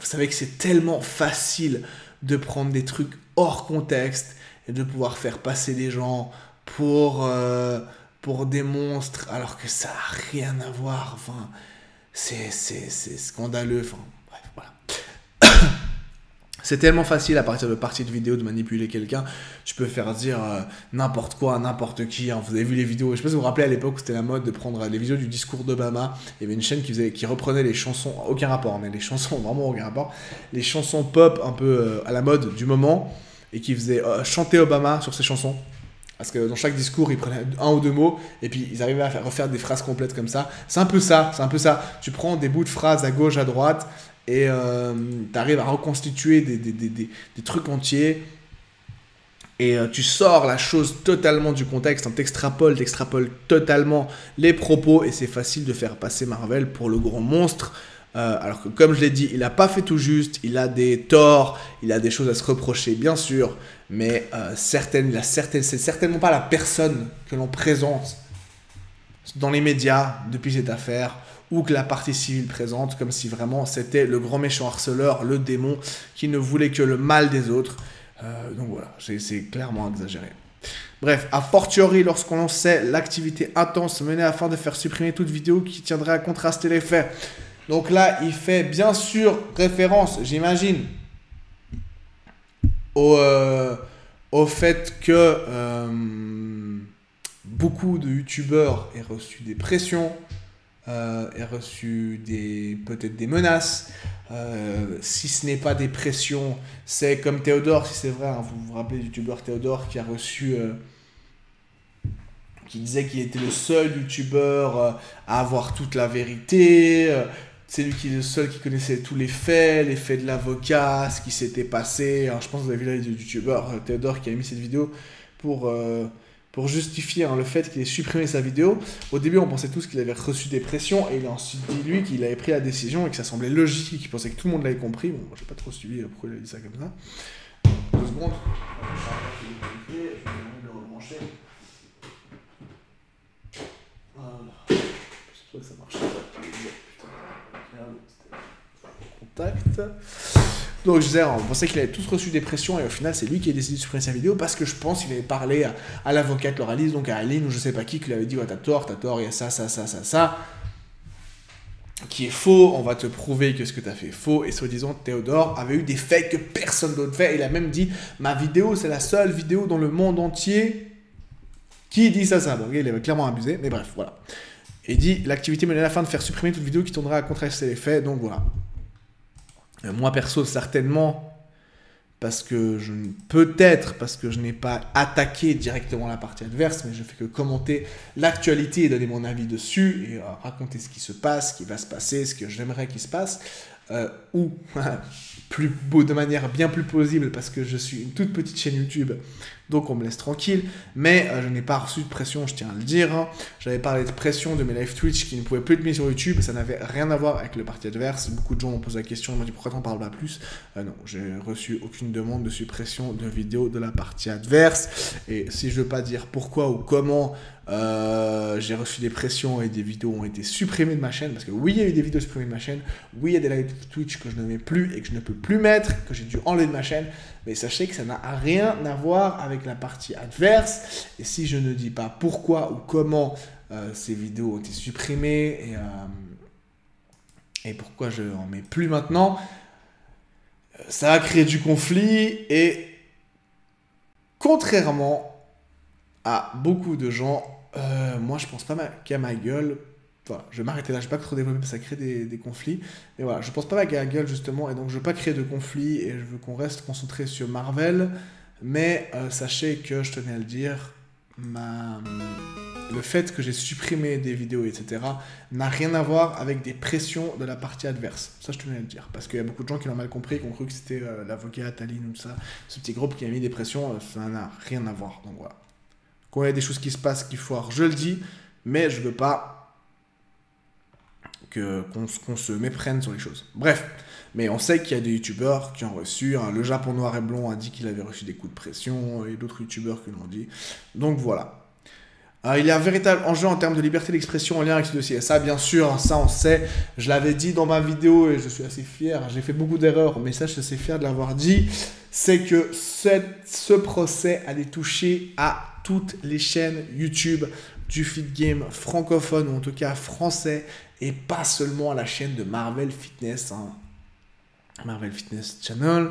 savez que c'est tellement facile de prendre des trucs hors contexte et de pouvoir faire passer des gens pour des monstres alors que ça n'a rien à voir. Enfin c'est scandaleux, enfin bref, voilà. C'est tellement facile à partir de parties de vidéos de manipuler quelqu'un. Tu peux faire dire n'importe quoi à n'importe qui. Hein. Vous avez vu les vidéos, je sais pas si vous vous rappelez à l'époque, c'était la mode de prendre les vidéos du discours d'Obama. Il y avait une chaîne qui reprenait les chansons, aucun rapport, mais les chansons, vraiment aucun rapport. Les chansons pop un peu à la mode du moment et qui faisait chanter Obama sur ses chansons. Parce que dans chaque discours, ils prenaient un ou deux mots et puis ils arrivaient à refaire des phrases complètes comme ça. C'est un peu ça. Tu prends des bouts de phrases à gauche, à droite et tu arrives à reconstituer des trucs entiers et tu sors la chose totalement du contexte. T'extrapoles totalement les propos et c'est facile de faire passer Marvel pour le gros monstre. Alors que comme je l'ai dit, il n'a pas fait tout juste, il a des torts, il a des choses à se reprocher bien sûr, mais c'est certainement pas la personne que l'on présente dans les médias depuis cette affaire ou que la partie civile présente comme si vraiment c'était le grand méchant harceleur, le démon qui ne voulait que le mal des autres. Donc voilà, c'est clairement exagéré. Bref, a fortiori lorsqu'on sait l'activité intense menée afin de faire supprimer toute vidéo qui tiendrait à contraster les faits. Donc là, il fait bien sûr référence, j'imagine, au fait que beaucoup de youtubeurs aient reçu des pressions, aient reçu peut-être des menaces. Si ce n'est pas des pressions, c'est comme Théodore, si c'est vrai, hein, vous vous rappelez du youtubeur Théodore qui a reçu... qui disait qu'il était le seul youtubeur à avoir toute la vérité... C'est lui qui est le seul qui connaissait tous les faits de l'avocat, ce qui s'était passé. Alors, je pense que vous avez vu là le youtubeur Théodore qui a mis cette vidéo pour justifier le fait qu'il ait supprimé sa vidéo. Au début, on pensait tous qu'il avait reçu des pressions et il a ensuite dit lui qu'il avait pris la décision et que ça semblait logique, qu'il pensait que tout le monde l'avait compris. Bon, moi, j'ai pas trop suivi pourquoi il a dit ça comme ça. 2 secondes. Je vais le rebrancher. Voilà. Je sais pas que ça marche. Merde. contact. Donc je disais, on pensait qu'il avait tous reçu des pressions et au final c'est lui qui a décidé de supprimer sa vidéo parce que je pense qu'il avait parlé à l'avocate Lauralis, donc à Aline ou je sais pas qui lui avait dit ouais, t'as tort, il y a ça, qui est faux, on va te prouver que ce que t'as fait est faux, et soi-disant Théodore avait eu des faits que personne d'autre fait, il a même dit ma vidéo c'est la seule vidéo dans le monde entier qui dit ça. Bon, il avait clairement abusé, mais bref, voilà. Et il dit l'activité menée à la fin de faire supprimer toute vidéo qui tournera à contrer les faits, donc voilà. Moi perso, certainement, peut-être parce que je n'ai pas attaqué directement la partie adverse, mais je fais que commenter l'actualité et donner mon avis dessus et raconter ce qui se passe, ce qui va se passer, ce que j'aimerais qu'il se passe, ou plus beau, de manière bien plus plausible parce que je suis une toute petite chaîne YouTube, donc on me laisse tranquille, mais je n'ai pas reçu de pression, je tiens à le dire. Hein. J'avais parlé de pression de mes live Twitch qui ne pouvaient plus être mis sur YouTube, ça n'avait rien à voir avec le parti adverse. Beaucoup de gens m'ont posé la question, ils m'ont dit pourquoi t'en parles pas plus. Non, j'ai reçu aucune demande de suppression de vidéos de la partie adverse, et si je veux pas dire pourquoi ou comment j'ai reçu des pressions et des vidéos ont été supprimées de ma chaîne, parce que oui, il y a eu des vidéos supprimées de ma chaîne, oui, il y a des live Twitch que je ne mets plus et que je ne peux plus mettre, que j'ai dû enlever de ma chaîne, mais sachez que ça n'a rien à voir avec la partie adverse, et si je ne dis pas pourquoi ou comment ces vidéos ont été supprimées et pourquoi je n'en mets plus maintenant, ça a créé du conflit, et contrairement à beaucoup de gens, moi je pense pas qu'à ma gueule. Voilà, je vais m'arrêter là, je vais pas trop développer parce que ça crée des conflits. Mais voilà, je pense pas qu'à ma gueule justement, et donc je veux pas créer de conflits et je veux qu'on reste concentré sur Marvel. Mais sachez que, je tenais à le dire, le fait que j'ai supprimé des vidéos, etc., n'a rien à voir avec des pressions de la partie adverse. Ça, je tenais à le dire. Parce qu'il y a beaucoup de gens qui l'ont mal compris, qui ont cru que c'était l'avocate, Aline ou tout ça. Ce petit groupe qui a mis des pressions, ça n'a rien à voir. Donc voilà. Quand il y a des choses qui se passent qui foirent, je le dis, mais je veux pas qu'on se méprenne sur les choses. Bref, mais on sait qu'il y a des youtubeurs qui ont reçu, hein, le Japon Noir et Blond a dit qu'il avait reçu des coups de pression, et d'autres youtubeurs qui l'ont dit. Donc voilà. Il y a un véritable enjeu en termes de liberté d'expression en lien avec ce dossier. Ça, bien sûr, ça on sait. Je l'avais dit dans ma vidéo et je suis assez fier. J'ai fait beaucoup d'erreurs, mais ça, je suis assez fier de l'avoir dit. C'est que ce procès allait toucher à toutes les chaînes YouTube du feed game francophone, ou en tout cas français, et pas seulement à la chaîne de Marvel Fitness, hein. Marvel Fitness Channel.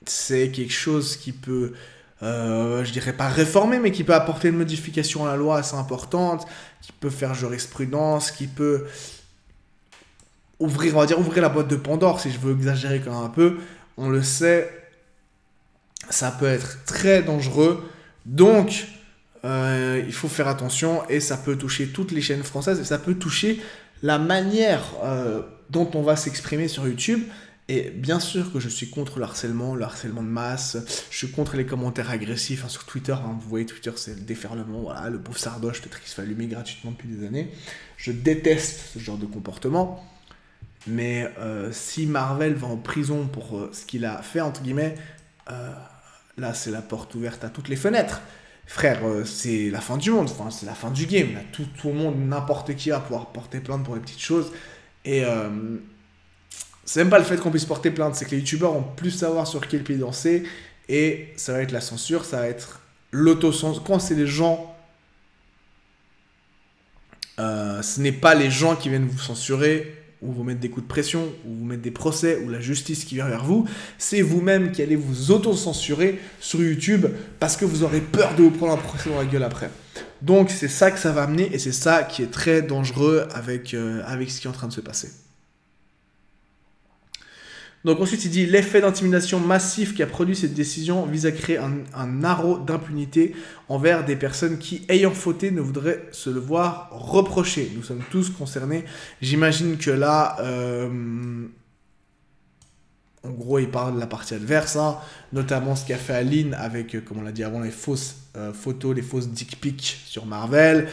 C'est quelque chose qui peut, je dirais pas réformer, mais qui peut apporter une modification à la loi assez importante, qui peut faire jurisprudence, qui peut ouvrir, on va dire, ouvrir la boîte de Pandore, si je veux exagérer quand même un peu. On le sait, ça peut être très dangereux. Donc, il faut faire attention, et ça peut toucher toutes les chaînes françaises, et ça peut toucher la manière dont on va s'exprimer sur YouTube. Et bien sûr que je suis contre le harcèlement de masse, je suis contre les commentaires agressifs, hein, sur Twitter, hein, vous voyez Twitter c'est le déferlement, voilà, le pauvre sardoche peut-être qu'il se fait allumer gratuitement depuis des années. Je déteste ce genre de comportement, mais si Marvel va en prison pour ce qu'il a fait, entre guillemets, là c'est la porte ouverte à toutes les fenêtres. Frère, c'est la fin du monde, enfin, c'est la fin du game, là, tout le monde, n'importe qui va pouvoir porter plainte pour les petites choses, et c'est même pas le fait qu'on puisse porter plainte, c'est que les youtubeurs ont plus savoir sur quel pied danser, et ça va être la censure, ça va être l'autocensure. Quand c'est les gens, ce n'est pas les gens qui viennent vous censurer, ou vous mettre des coups de pression, ou vous mettre des procès, ou la justice qui vient vers vous, c'est vous-même qui allez vous auto-censurer sur YouTube, parce que vous aurez peur de vous prendre un procès dans la gueule après. Donc c'est ça que ça va amener, et c'est ça qui est très dangereux avec ce qui est en train de se passer. Donc ensuite il dit l'effet d'intimidation massif qui a produit cette décision vise à créer un haro d'impunité envers des personnes qui, ayant fauté, ne voudraient se le voir reprocher. Nous sommes tous concernés. J'imagine que là, en gros, il parle de la partie adverse, hein, notamment ce qu'a fait Aline avec, comme on l'a dit avant, les fausses photos, les fausses dick pics sur Marvel,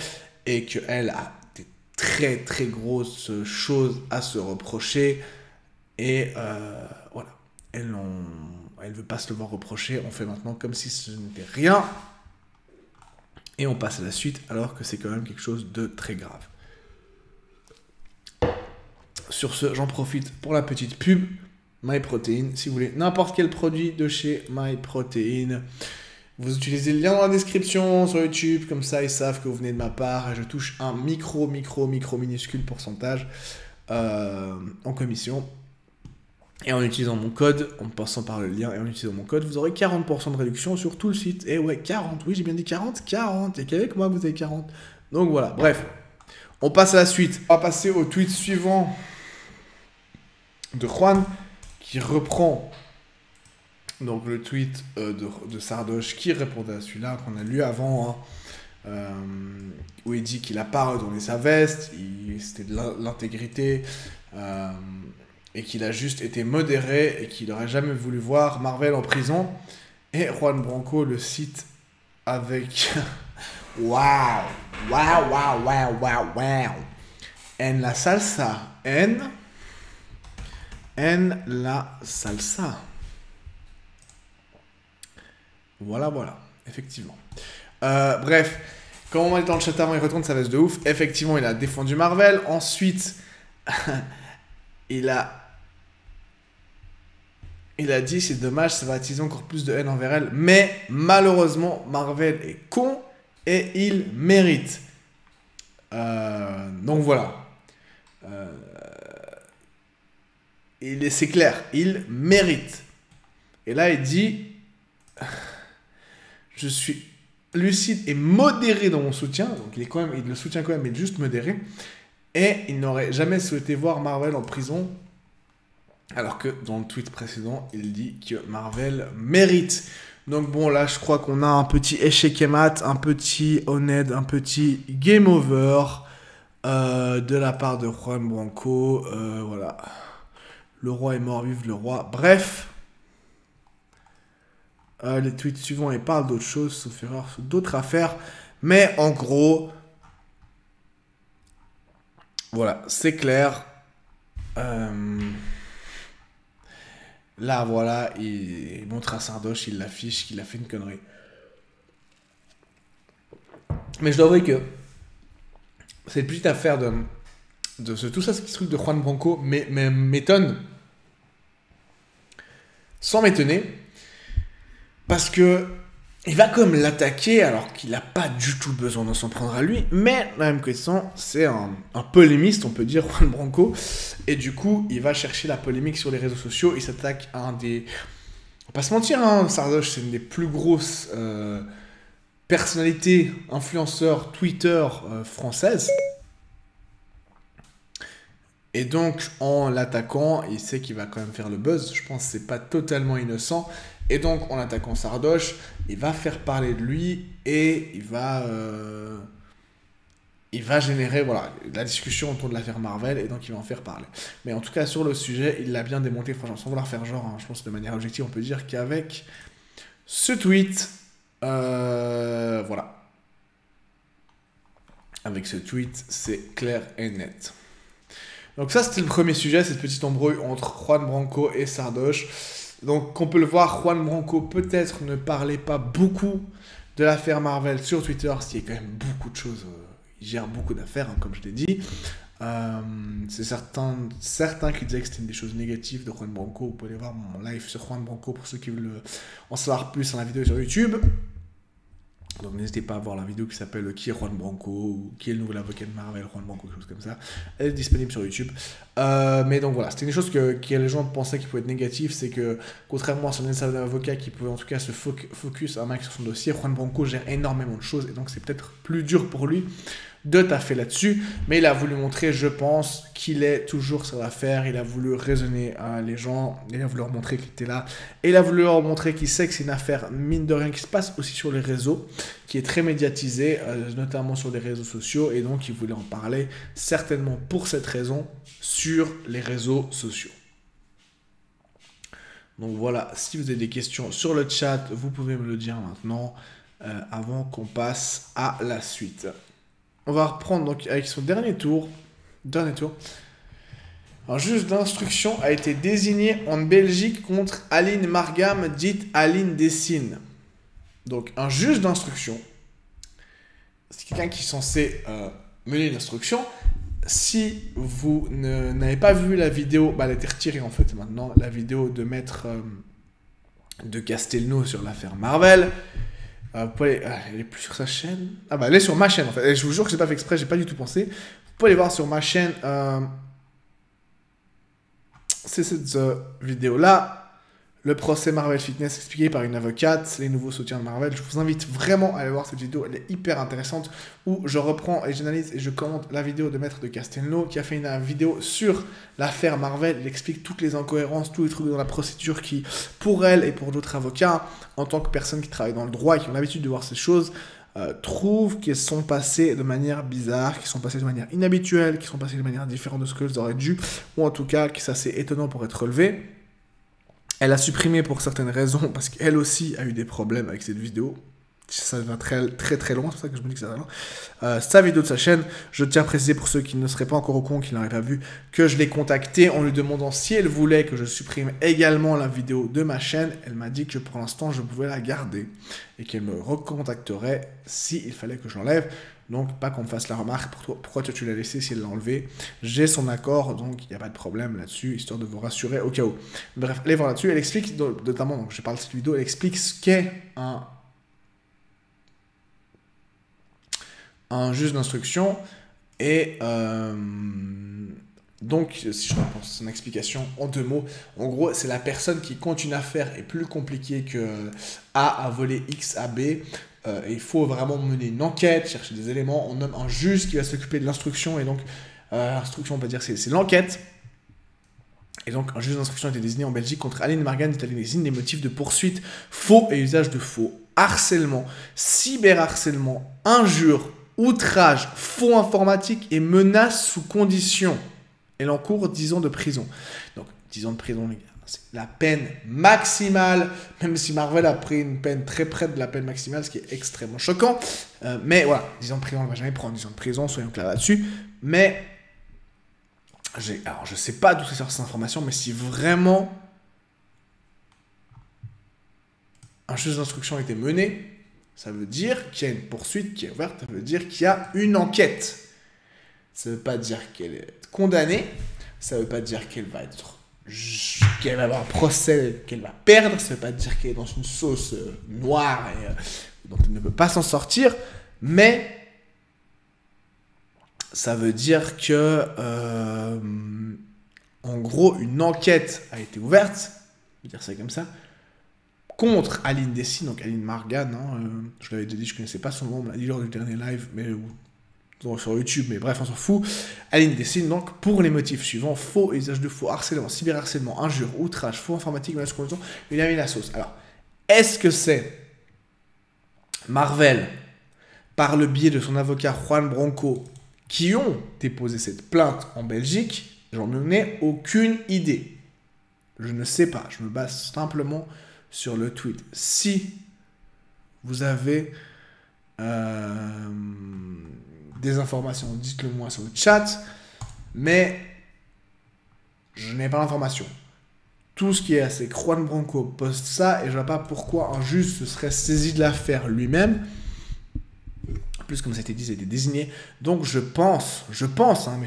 et qu'elle a des très très grosses choses à se reprocher. Et voilà, elle veut pas se le voir reprocher, on fait maintenant comme si ce n'était rien, et on passe à la suite, alors que c'est quand même quelque chose de très grave. sur ce, j'en profite pour la petite pub. MyProtein, si vous voulez n'importe quel produit de chez MyProtein, vous utilisez le lien dans la description sur YouTube, comme ça ils savent que vous venez de ma part et je touche un micro minuscule pourcentage en commission. Et en utilisant mon code, en passant par le lien et en utilisant mon code, vous aurez 40% de réduction sur tout le site. Et ouais, 40, oui j'ai bien dit 40, 40, et qu'avec moi vous avez 40. Donc voilà, bref, on passe à la suite. On va passer au tweet suivant de Juan, qui reprend donc le tweet de Sardoche qui répondait à celui-là qu'on a lu avant, hein, où il dit qu'il n'a pas retourné sa veste, c'était de l'intégrité, et qu'il a juste été modéré et qu'il n'aurait jamais voulu voir Marvel en prison. Et Juan Branco le cite avec waouh, waouh, waouh, waouh, waouh, waouh, en la salsa, en la salsa. Voilà, effectivement. Bref, comme on m'a dit dans le chat avant, il retourne sa veste de ouf. Effectivement, il a défendu Marvel. Ensuite, il a dit c'est dommage, ça va attiser encore plus de haine envers elle. Mais malheureusement, Marvel est con et il mérite. Donc voilà. C'est clair, il mérite. Et là, il dit je suis lucide et modéré dans mon soutien. Donc il le soutient quand même, mais juste modéré. Et il n'aurait jamais souhaité voir Marvel en prison. Alors que dans le tweet précédent, il dit que Marvel mérite. Donc bon, là, je crois qu'on a un petit échec et mat, un petit honnête, un petit game over de la part de Juan Branco. Voilà. Le roi est mort, vive le roi. Bref. Les tweets suivants, ils parlent d'autres choses, sauf erreur, d'autres affaires. Mais en gros, voilà, c'est clair. Là, voilà, il montre à Sardoche, il l'affiche, qu'il a fait une connerie. Mais je dois avouer que cette petite affaire tout ça, ce petit truc de Juan Branco m'étonne, sans m'étonner, parce que il va comme l'attaquer alors qu'il n'a pas du tout besoin de s'en prendre à lui, mais la même question, c'est un polémiste, on peut dire, Juan Branco, et du coup, il va chercher la polémique sur les réseaux sociaux, il s'attaque à un des... On va pas se mentir, hein, Sardoche, c'est une des plus grosses personnalités, influenceurs, Twitter françaises. Et donc, en l'attaquant, il sait qu'il va quand même faire le buzz. Je pense que c'est pas totalement innocent. Et donc, en attaquant Sardoche, il va faire parler de lui et il va générer voilà, la discussion autour de l'affaire Marvel et donc il va en faire parler. Mais en tout cas, sur le sujet, il l'a bien démonté, franchement, sans vouloir faire genre. Hein, je pense que de manière objective, on peut dire qu'avec ce tweet, voilà. Avec ce tweet, c'est clair et net. Donc ça, c'était le premier sujet, cette petite embrouille entre Juan Branco et Sardoche. Donc, on peut le voir, Juan Branco peut-être ne parlait pas beaucoup de l'affaire Marvel sur Twitter, parce qu'il y a quand même beaucoup de choses, il gère beaucoup d'affaires, hein, comme je l'ai dit. C'est certains qui disaient que c'était une des choses négatives de Juan Branco. Vous pouvez aller voir mon live sur Juan Branco pour ceux qui veulent en savoir plus dans la vidéo sur YouTube. Donc n'hésitez pas à voir la vidéo qui s'appelle Qui est Juan Branco ou Qui est le nouvel avocat de Marvel, Juan Branco, quelque chose comme ça. Elle est disponible sur YouTube. Mais donc voilà, c'était une chose que les gens pensaient qui pouvait être négative, c'est que contrairement à son avocat qui pouvait en tout cas se focus un max sur son dossier, Juan Branco gère énormément de choses et donc c'est peut-être plus dur pour lui de taffer là-dessus, mais il a voulu montrer, je pense, qu'il est toujours sur l'affaire, il a voulu raisonner les gens, il a voulu leur montrer qu'il était là, et il a voulu leur montrer qu'il sait que c'est une affaire, mine de rien, qui se passe aussi sur les réseaux, qui est très médiatisée, notamment sur les réseaux sociaux, et donc il voulait en parler, certainement pour cette raison, sur les réseaux sociaux. Donc voilà, si vous avez des questions sur le chat, vous pouvez me le dire maintenant, avant qu'on passe à la suite. On va reprendre donc avec son dernier tour. Un juge d'instruction a été désigné en Belgique contre Aline Margam, dite Aline Dessine. Donc un juge d'instruction, c'est quelqu'un qui est censé mener l'instruction. si vous n'avez pas vu la vidéo, bah, elle a été retirée en fait maintenant, la vidéo de Maître de Castelnau sur l'affaire Marvel. Vous pouvez elle est plus sur sa chaîne. Ah bah elle est sur ma chaîne en fait. Et je vous jure que j'ai pas fait exprès, j'ai pas du tout pensé. Vous pouvez aller voir sur ma chaîne. C'est cette vidéo là. Le procès Marvel Fitness expliqué par une avocate, les nouveaux soutiens de Marvel. Je vous invite vraiment à aller voir cette vidéo, elle est hyper intéressante, où je reprends et j'analyse et je commente la vidéo de Maître de Castelnau, qui a fait une vidéo sur l'affaire Marvel. Il explique toutes les incohérences, tous les trucs dans la procédure qui, pour elle et pour d'autres avocats, en tant que personnes qui travaillent dans le droit et qui ont l'habitude de voir ces choses, trouvent qu'elles sont passées de manière bizarre, qu'elles sont passées de manière inhabituelle, qu'elles sont passées de manière différente de ce qu'elles auraient dû, ou en tout cas que c'est assez étonnant pour être relevé. Elle a supprimé pour certaines raisons, parce qu'elle aussi a eu des problèmes avec cette vidéo. Ça va très loin, c'est pour ça que je me dis que ça va loin. Sa vidéo de sa chaîne, je tiens à préciser pour ceux qui ne seraient pas encore au courant, qui n'auraient pas vu, que je l'ai contactée en lui demandant si elle voulait que je supprime également la vidéo de ma chaîne. Elle m'a dit que pour l'instant, je pouvais la garder et qu'elle me recontacterait s'il fallait que je l'enlève. Donc, pas qu'on me fasse la remarque, pourquoi tu l'as laissé si elle l'a enlevé. J'ai son accord, donc il n'y a pas de problème là-dessus, histoire de vous rassurer au cas où. Bref, allez voir là-dessus. Elle explique, notamment, donc je parle de cette vidéo, elle explique ce qu'est un juge d'instruction. Et donc, si je reprends son explication en 2 mots, en gros, c'est la personne qui, quand une affaire est plus compliquée que A a volé X à B, et il faut vraiment mener une enquête, chercher des éléments. On nomme un juge qui va s'occuper de l'instruction. Et donc, l'instruction, on peut dire, c'est l'enquête. Et donc, un juge d'instruction a été désigné en Belgique contre Aline Margan. Il désigne des motifs de poursuite, faux et usage de faux, harcèlement, cyberharcèlement, injure, outrage, faux informatique et menace sous condition. Elle encourt 10 ans de prison. Donc, 10 ans de prison, les gars. C'est la peine maximale, même si Marvel a pris une peine très près de la peine maximale, ce qui est extrêmement choquant. Mais voilà, 10 ans de prison, on ne va jamais prendre 10 ans de prison, soyons clairs là-dessus. Mais, alors je ne sais pas d'où c'est sorti cette information, mais si vraiment un juge d'instruction a été mené, ça veut dire qu'il y a une poursuite qui est ouverte, ça veut dire qu'il y a une enquête. Ça ne veut pas dire qu'elle est condamnée, ça ne veut pas dire qu'elle va avoir un procès qu'elle va perdre, ça ne veut pas dire qu'elle est dans une sauce noire et dont elle ne peut pas s'en sortir, mais ça veut dire que en gros une enquête a été ouverte, je vais dire ça comme ça, contre Aline Dessine, donc Aline Margan, je l'avais déjà dit, je ne connaissais pas son nom, on me l'a dit lors du dernier live, mais sur YouTube, mais bref, on s'en fout. Aline Dessine, donc, pour les motifs suivants, faux, usage de faux, harcèlement, cyberharcèlement, injure, outrage, faux informatique, menace contre condition, il a mis la sauce. Alors, est-ce que c'est Marvel, par le biais de son avocat Juan Branco, qui ont déposé cette plainte en Belgique? J'en ai aucune idée. Je ne sais pas, je me base simplement sur le tweet. Si vous avez des informations, dites-le moi sur le chat, mais je n'ai pas l'information. Tout ce qui est assez, Juan Branco poste ça, et je ne vois pas pourquoi un juge se serait saisi de l'affaire lui-même. En plus, comme ça a été dit, ça a été désigné. Donc je pense, mais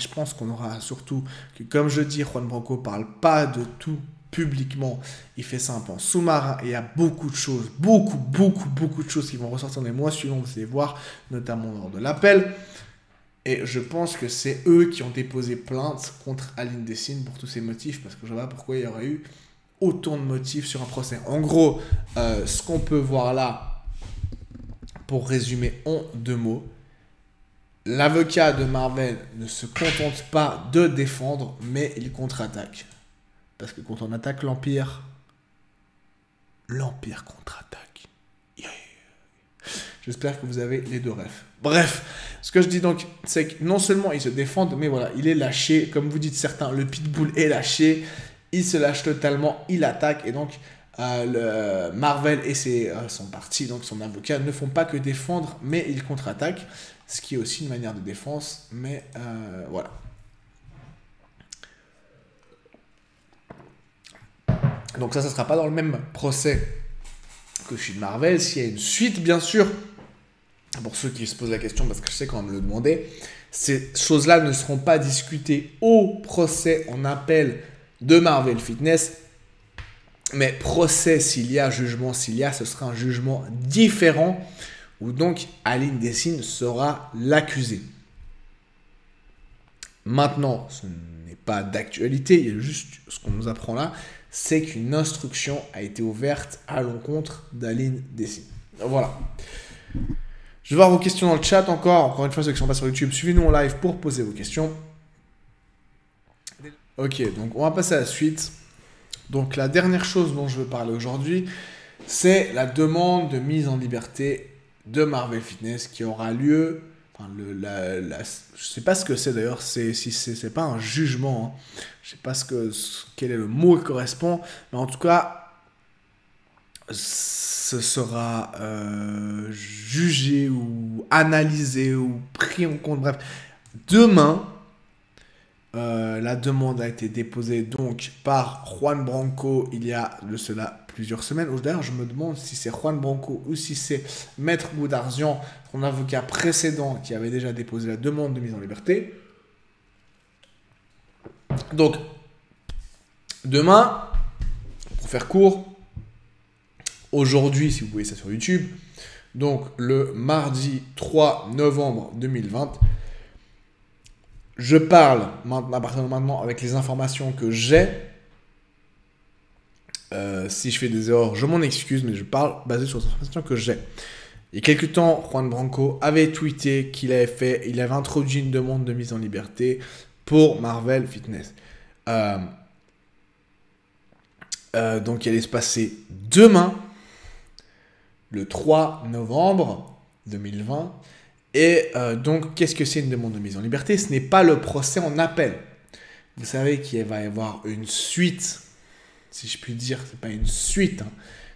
je pense qu'on aura surtout que, comme je dis, Juan Branco ne parle pas de tout publiquement, il fait ça un peu en sous-marin, et il y a beaucoup de choses, beaucoup de choses qui vont ressortir dans les mois suivants, vous allez voir, notamment lors de l'appel, et je pense que c'est eux qui ont déposé plainte contre Aline Dessine pour tous ces motifs, parce que je ne vois pas pourquoi il y aurait eu autant de motifs sur un procès. En gros, ce qu'on peut voir là, pour résumer en 2 mots, l'avocat de Marvel ne se contente pas de défendre, mais il contre-attaque. Parce que quand on attaque l'Empire contre-attaque. Yeah. J'espère que vous avez les 2 refs. Bref, ce que je dis donc, c'est que non seulement il se défend, mais voilà, il est lâché. Comme vous dites certains, le pitbull est lâché. Il se lâche totalement, il attaque. Et donc, le Marvel et son parti, donc son avocat, ne font pas que défendre, mais ils contre-attaquent. Ce qui est aussi une manière de défense. Mais voilà. Donc ça ne sera pas dans le même procès que celui de Marvel. S'il y a une suite, bien sûr, pour ceux qui se posent la question, parce que je sais qu'on va me le demander, Ces choses-là ne seront pas discutées au procès en appel de Marvel Fitness. Mais procès s'il y a, jugement s'il y a, ce sera un jugement différent où donc Aline Dessine sera l'accusé. Maintenant, ce n'est pas d'actualité, il y a juste ce qu'on nous apprend là, c'est qu'une instruction a été ouverte à l'encontre d'Aline Dessine. Voilà. Je vais voir vos questions dans le chat encore une fois, ceux qui sont pas sur YouTube, suivez-nous en live pour poser vos questions. Ok, donc on va passer à la suite. Donc la dernière chose dont je veux parler aujourd'hui, c'est la demande de mise en liberté de Marvel Fitness qui aura lieu. Enfin, je ne sais pas ce que c'est d'ailleurs, si c'est pas un jugement. Hein. Je ne sais pas quel est le mot qui correspond, mais en tout cas, ce sera jugé ou analysé ou pris en compte. Bref, demain. La demande a été déposée donc par Juan Branco il y a de cela plusieurs semaines. D'ailleurs, je me demande si c'est Juan Branco ou si c'est Maître Goudarzian, son avocat précédent, qui avait déjà déposé la demande de mise en liberté. Donc, demain, pour faire court, aujourd'hui, si vous voyez ça sur YouTube, donc le mardi 3 novembre 2020, je parle maintenant, à partir de maintenant avec les informations que j'ai. Si je fais des erreurs, je m'en excuse, mais je parle basé sur les informations que j'ai. Il y a quelques temps, Juan Branco avait tweeté qu'il avait introduit une demande de mise en liberté pour Marvel Fitness. Donc, il allait se passer demain, le 3 novembre 2020. Et donc, qu'est-ce que c'est une demande de mise en liberté? Ce n'est pas le procès en appel. Vous savez qu'il va y avoir une suite, si je puis dire, ce n'est pas une suite. Hein.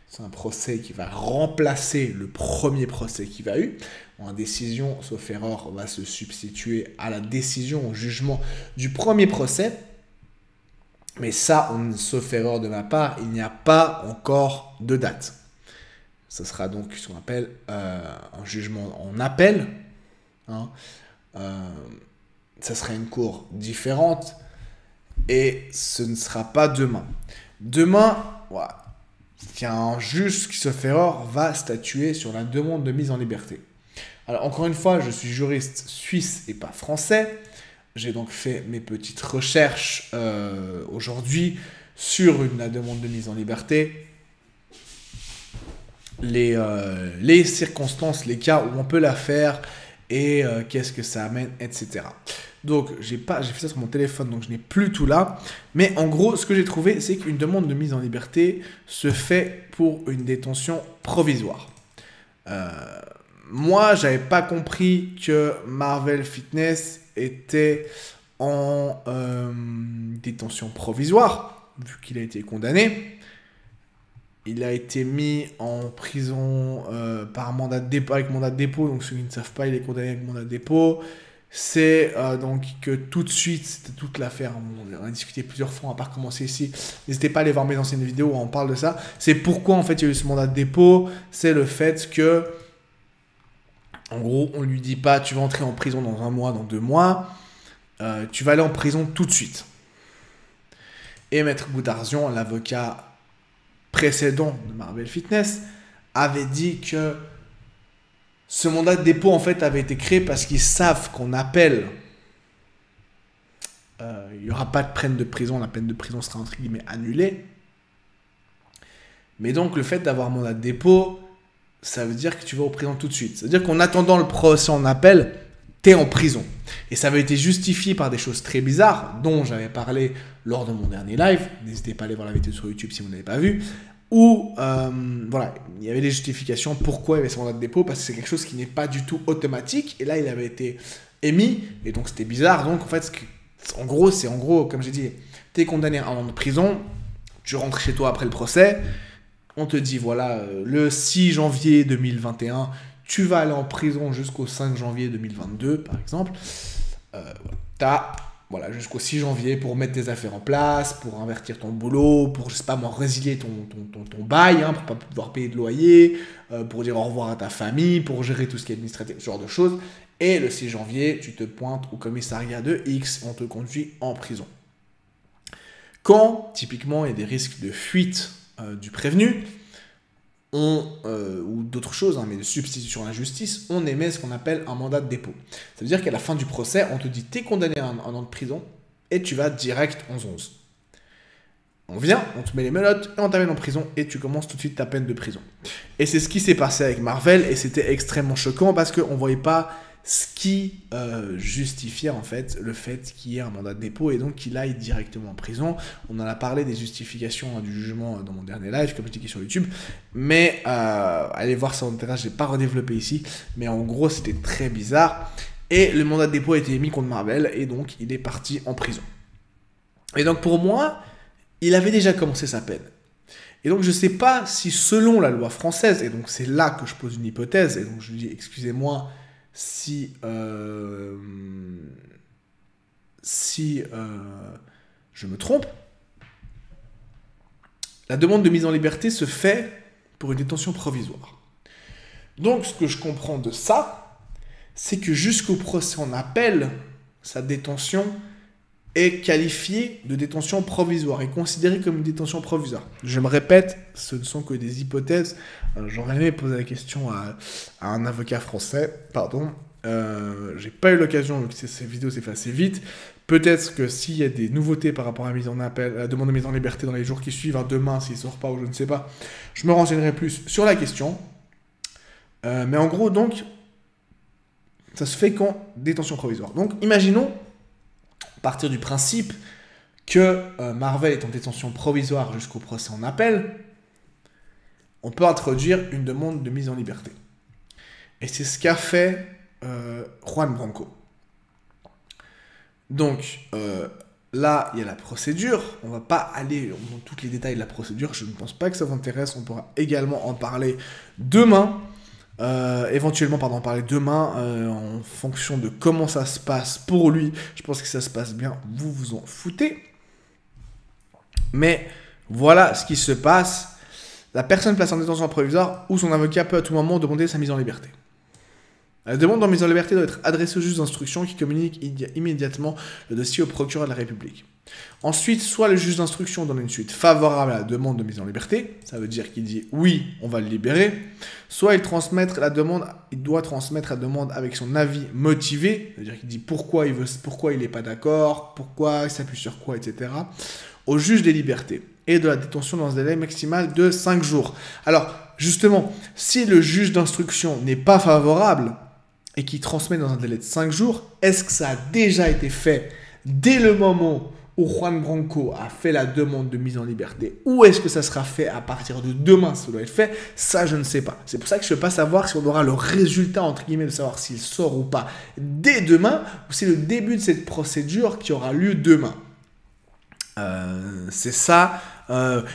C'est un procès qui va remplacer le premier procès qu'il y a eu. En décision, sauf erreur, va se substituer à la décision, au jugement du premier procès. Mais ça, sauf erreur de ma part, il n'y a pas encore de date. Ce sera donc ce qu'on appelle un jugement en appel. Hein. Ça sera une cour différente et ce ne sera pas demain. Demain, voilà, il y a un juge qui, sauf erreur, va statuer sur la demande de mise en liberté. Alors, encore une fois, je suis juriste suisse et pas français. J'ai donc fait mes petites recherches aujourd'hui sur la demande de mise en liberté. Les circonstances, les cas où on peut la faire et qu'est-ce que ça amène, etc. Donc, j'ai fait ça sur mon téléphone, donc je n'ai plus tout là. Mais en gros, ce que j'ai trouvé, c'est qu'une demande de mise en liberté se fait pour une détention provisoire. Moi, j'avais pas compris que Marvel Fitness était en détention provisoire, vu qu'il a été condamné. Il a été mis en prison par mandat de dépôt, avec mandat de dépôt. Donc, ceux qui ne savent pas, il est condamné avec mandat de dépôt. C'est donc que tout de suite, c'était toute l'affaire. On a discuté plusieurs fois, on va pas recommencer ici. N'hésitez pas à aller voir mes anciennes vidéos où on parle de ça. C'est pourquoi, en fait, il y a eu ce mandat de dépôt. C'est le fait que, en gros, on lui dit pas, tu vas entrer en prison dans 1 mois, dans 2 mois. Tu vas aller en prison tout de suite. Et Maître Goudarzian, l'avocat précédent de Marvel Fitness, avait dit que ce mandat de dépôt en fait avait été créé parce qu'ils savent qu'on appelle. Il n'y aura pas de peine de prison, la peine de prison sera entre guillemets annulée. Mais donc le fait d'avoir un mandat de dépôt, ça veut dire que tu vas en prison tout de suite. C'est-à-dire qu'en attendant le procès en appel, tu es en prison. Et ça avait été justifié par des choses très bizarres, dont j'avais parlé lors de mon dernier live. N'hésitez pas à aller voir la vidéo sur YouTube si vous n'avez pas vu. Où, voilà, il y avait des justifications pourquoi il y avait ce mandat de dépôt, parce que c'est quelque chose qui n'est pas du tout automatique. Et là, il avait été émis, et donc c'était bizarre. Donc, en fait, en gros, comme j'ai dit, tu es condamné à 1 an de prison, tu rentres chez toi après le procès, on te dit, voilà, le 6 janvier 2021, tu vas aller en prison jusqu'au 5 janvier 2022, par exemple. Tu as jusqu'au 6 janvier pour mettre tes affaires en place, pour invertir ton boulot, pour, je sais pas moi, résilier ton bail, hein, pour pas pouvoir payer de loyer, pour dire au revoir à ta famille, pour gérer tout ce qui est administratif, ce genre de choses. Et le 6 janvier, tu te pointes au commissariat de X et on te conduit en prison. Quand, typiquement, il y a des risques de fuite du prévenu, ou d'autres choses, mais de substitution à la justice, on émet ce qu'on appelle un mandat de dépôt. Ça veut dire qu'à la fin du procès, on te dit t'es condamné à un an de prison et tu vas direct 11-11. On vient, on te met les menottes et on t'amène en prison et tu commences tout de suite ta peine de prison. Et c'est ce qui s'est passé avec Marvel et c'était extrêmement choquant parce qu'on ne voyait pas ce qui justifiait en fait le fait qu'il y ait un mandat de dépôt et donc qu'il aille directement en prison. On en a parlé des justifications du jugement dans mon dernier live, comme je disais sur YouTube, mais allez voir ça en terrain, je n'ai pas redéveloppé ici, mais en gros c'était très bizarre. Et le mandat de dépôt a été émis contre Marvel et donc il est parti en prison. Et donc pour moi, il avait déjà commencé sa peine. Et donc je ne sais pas si selon la loi française, et donc c'est là que je pose une hypothèse, et donc je dis excusez-moi, si je me trompe, la demande de mise en liberté se fait pour une détention provisoire. Donc ce que je comprends de ça, c'est que jusqu'au procès en appel, sa détention est qualifiée de détention provisoire, est considérée comme une détention provisoire. Je me répète, ce ne sont que des hypothèses. J'aurais aimé poser la question à un avocat français, pardon. J'ai pas eu l'occasion, vu que ces vidéos s'est fait assez vite. Peut-être que s'il y a des nouveautés par rapport à la demande de mise en liberté dans les jours qui suivent, demain s'il sort pas ou je ne sais pas, je me renseignerai plus sur la question. Mais en gros, donc, ça se fait qu'en détention provisoire. Donc, imaginons, à partir du principe que Marvel est en détention provisoire jusqu'au procès en appel, on peut introduire une demande de mise en liberté. Et c'est ce qu'a fait Juan Branco. Donc, là, il y a la procédure. On ne va pas aller dans tous les détails de la procédure. Je ne pense pas que ça vous intéresse. On pourra également en parler demain. Éventuellement, en parler demain en fonction de comment ça se passe pour lui. Je pense que ça se passe bien, vous vous en foutez. Mais voilà ce qui se passe. La personne placée en détention provisoire ou son avocat peut à tout moment demander sa mise en liberté. La demande de mise en liberté doit être adressée au juge d'instruction qui communique immédiatement le dossier au procureur de la République. Ensuite, soit le juge d'instruction donne une suite favorable à la demande de mise en liberté, ça veut dire qu'il dit oui, on va le libérer, soit il doit transmettre la demande avec son avis motivé, ça veut dire qu'il dit pourquoi il n'est pas d'accord, pourquoi il s'appuie sur quoi, etc., au juge des libertés et de la détention dans un délai maximal de 5 jours. Alors, justement, si le juge d'instruction n'est pas favorable et qu'il transmet dans un délai de 5 jours, est-ce que ça a déjà été fait dès le moment où Juan Branco a fait la demande de mise en liberté, ou est-ce que ça sera fait à partir de demain, ça doit être fait, ça je ne sais pas. C'est pour ça que je ne peux pas savoir si on aura le résultat, entre guillemets, de savoir s'il sort ou pas dès demain, ou c'est le début de cette procédure qui aura lieu demain. C'est ça,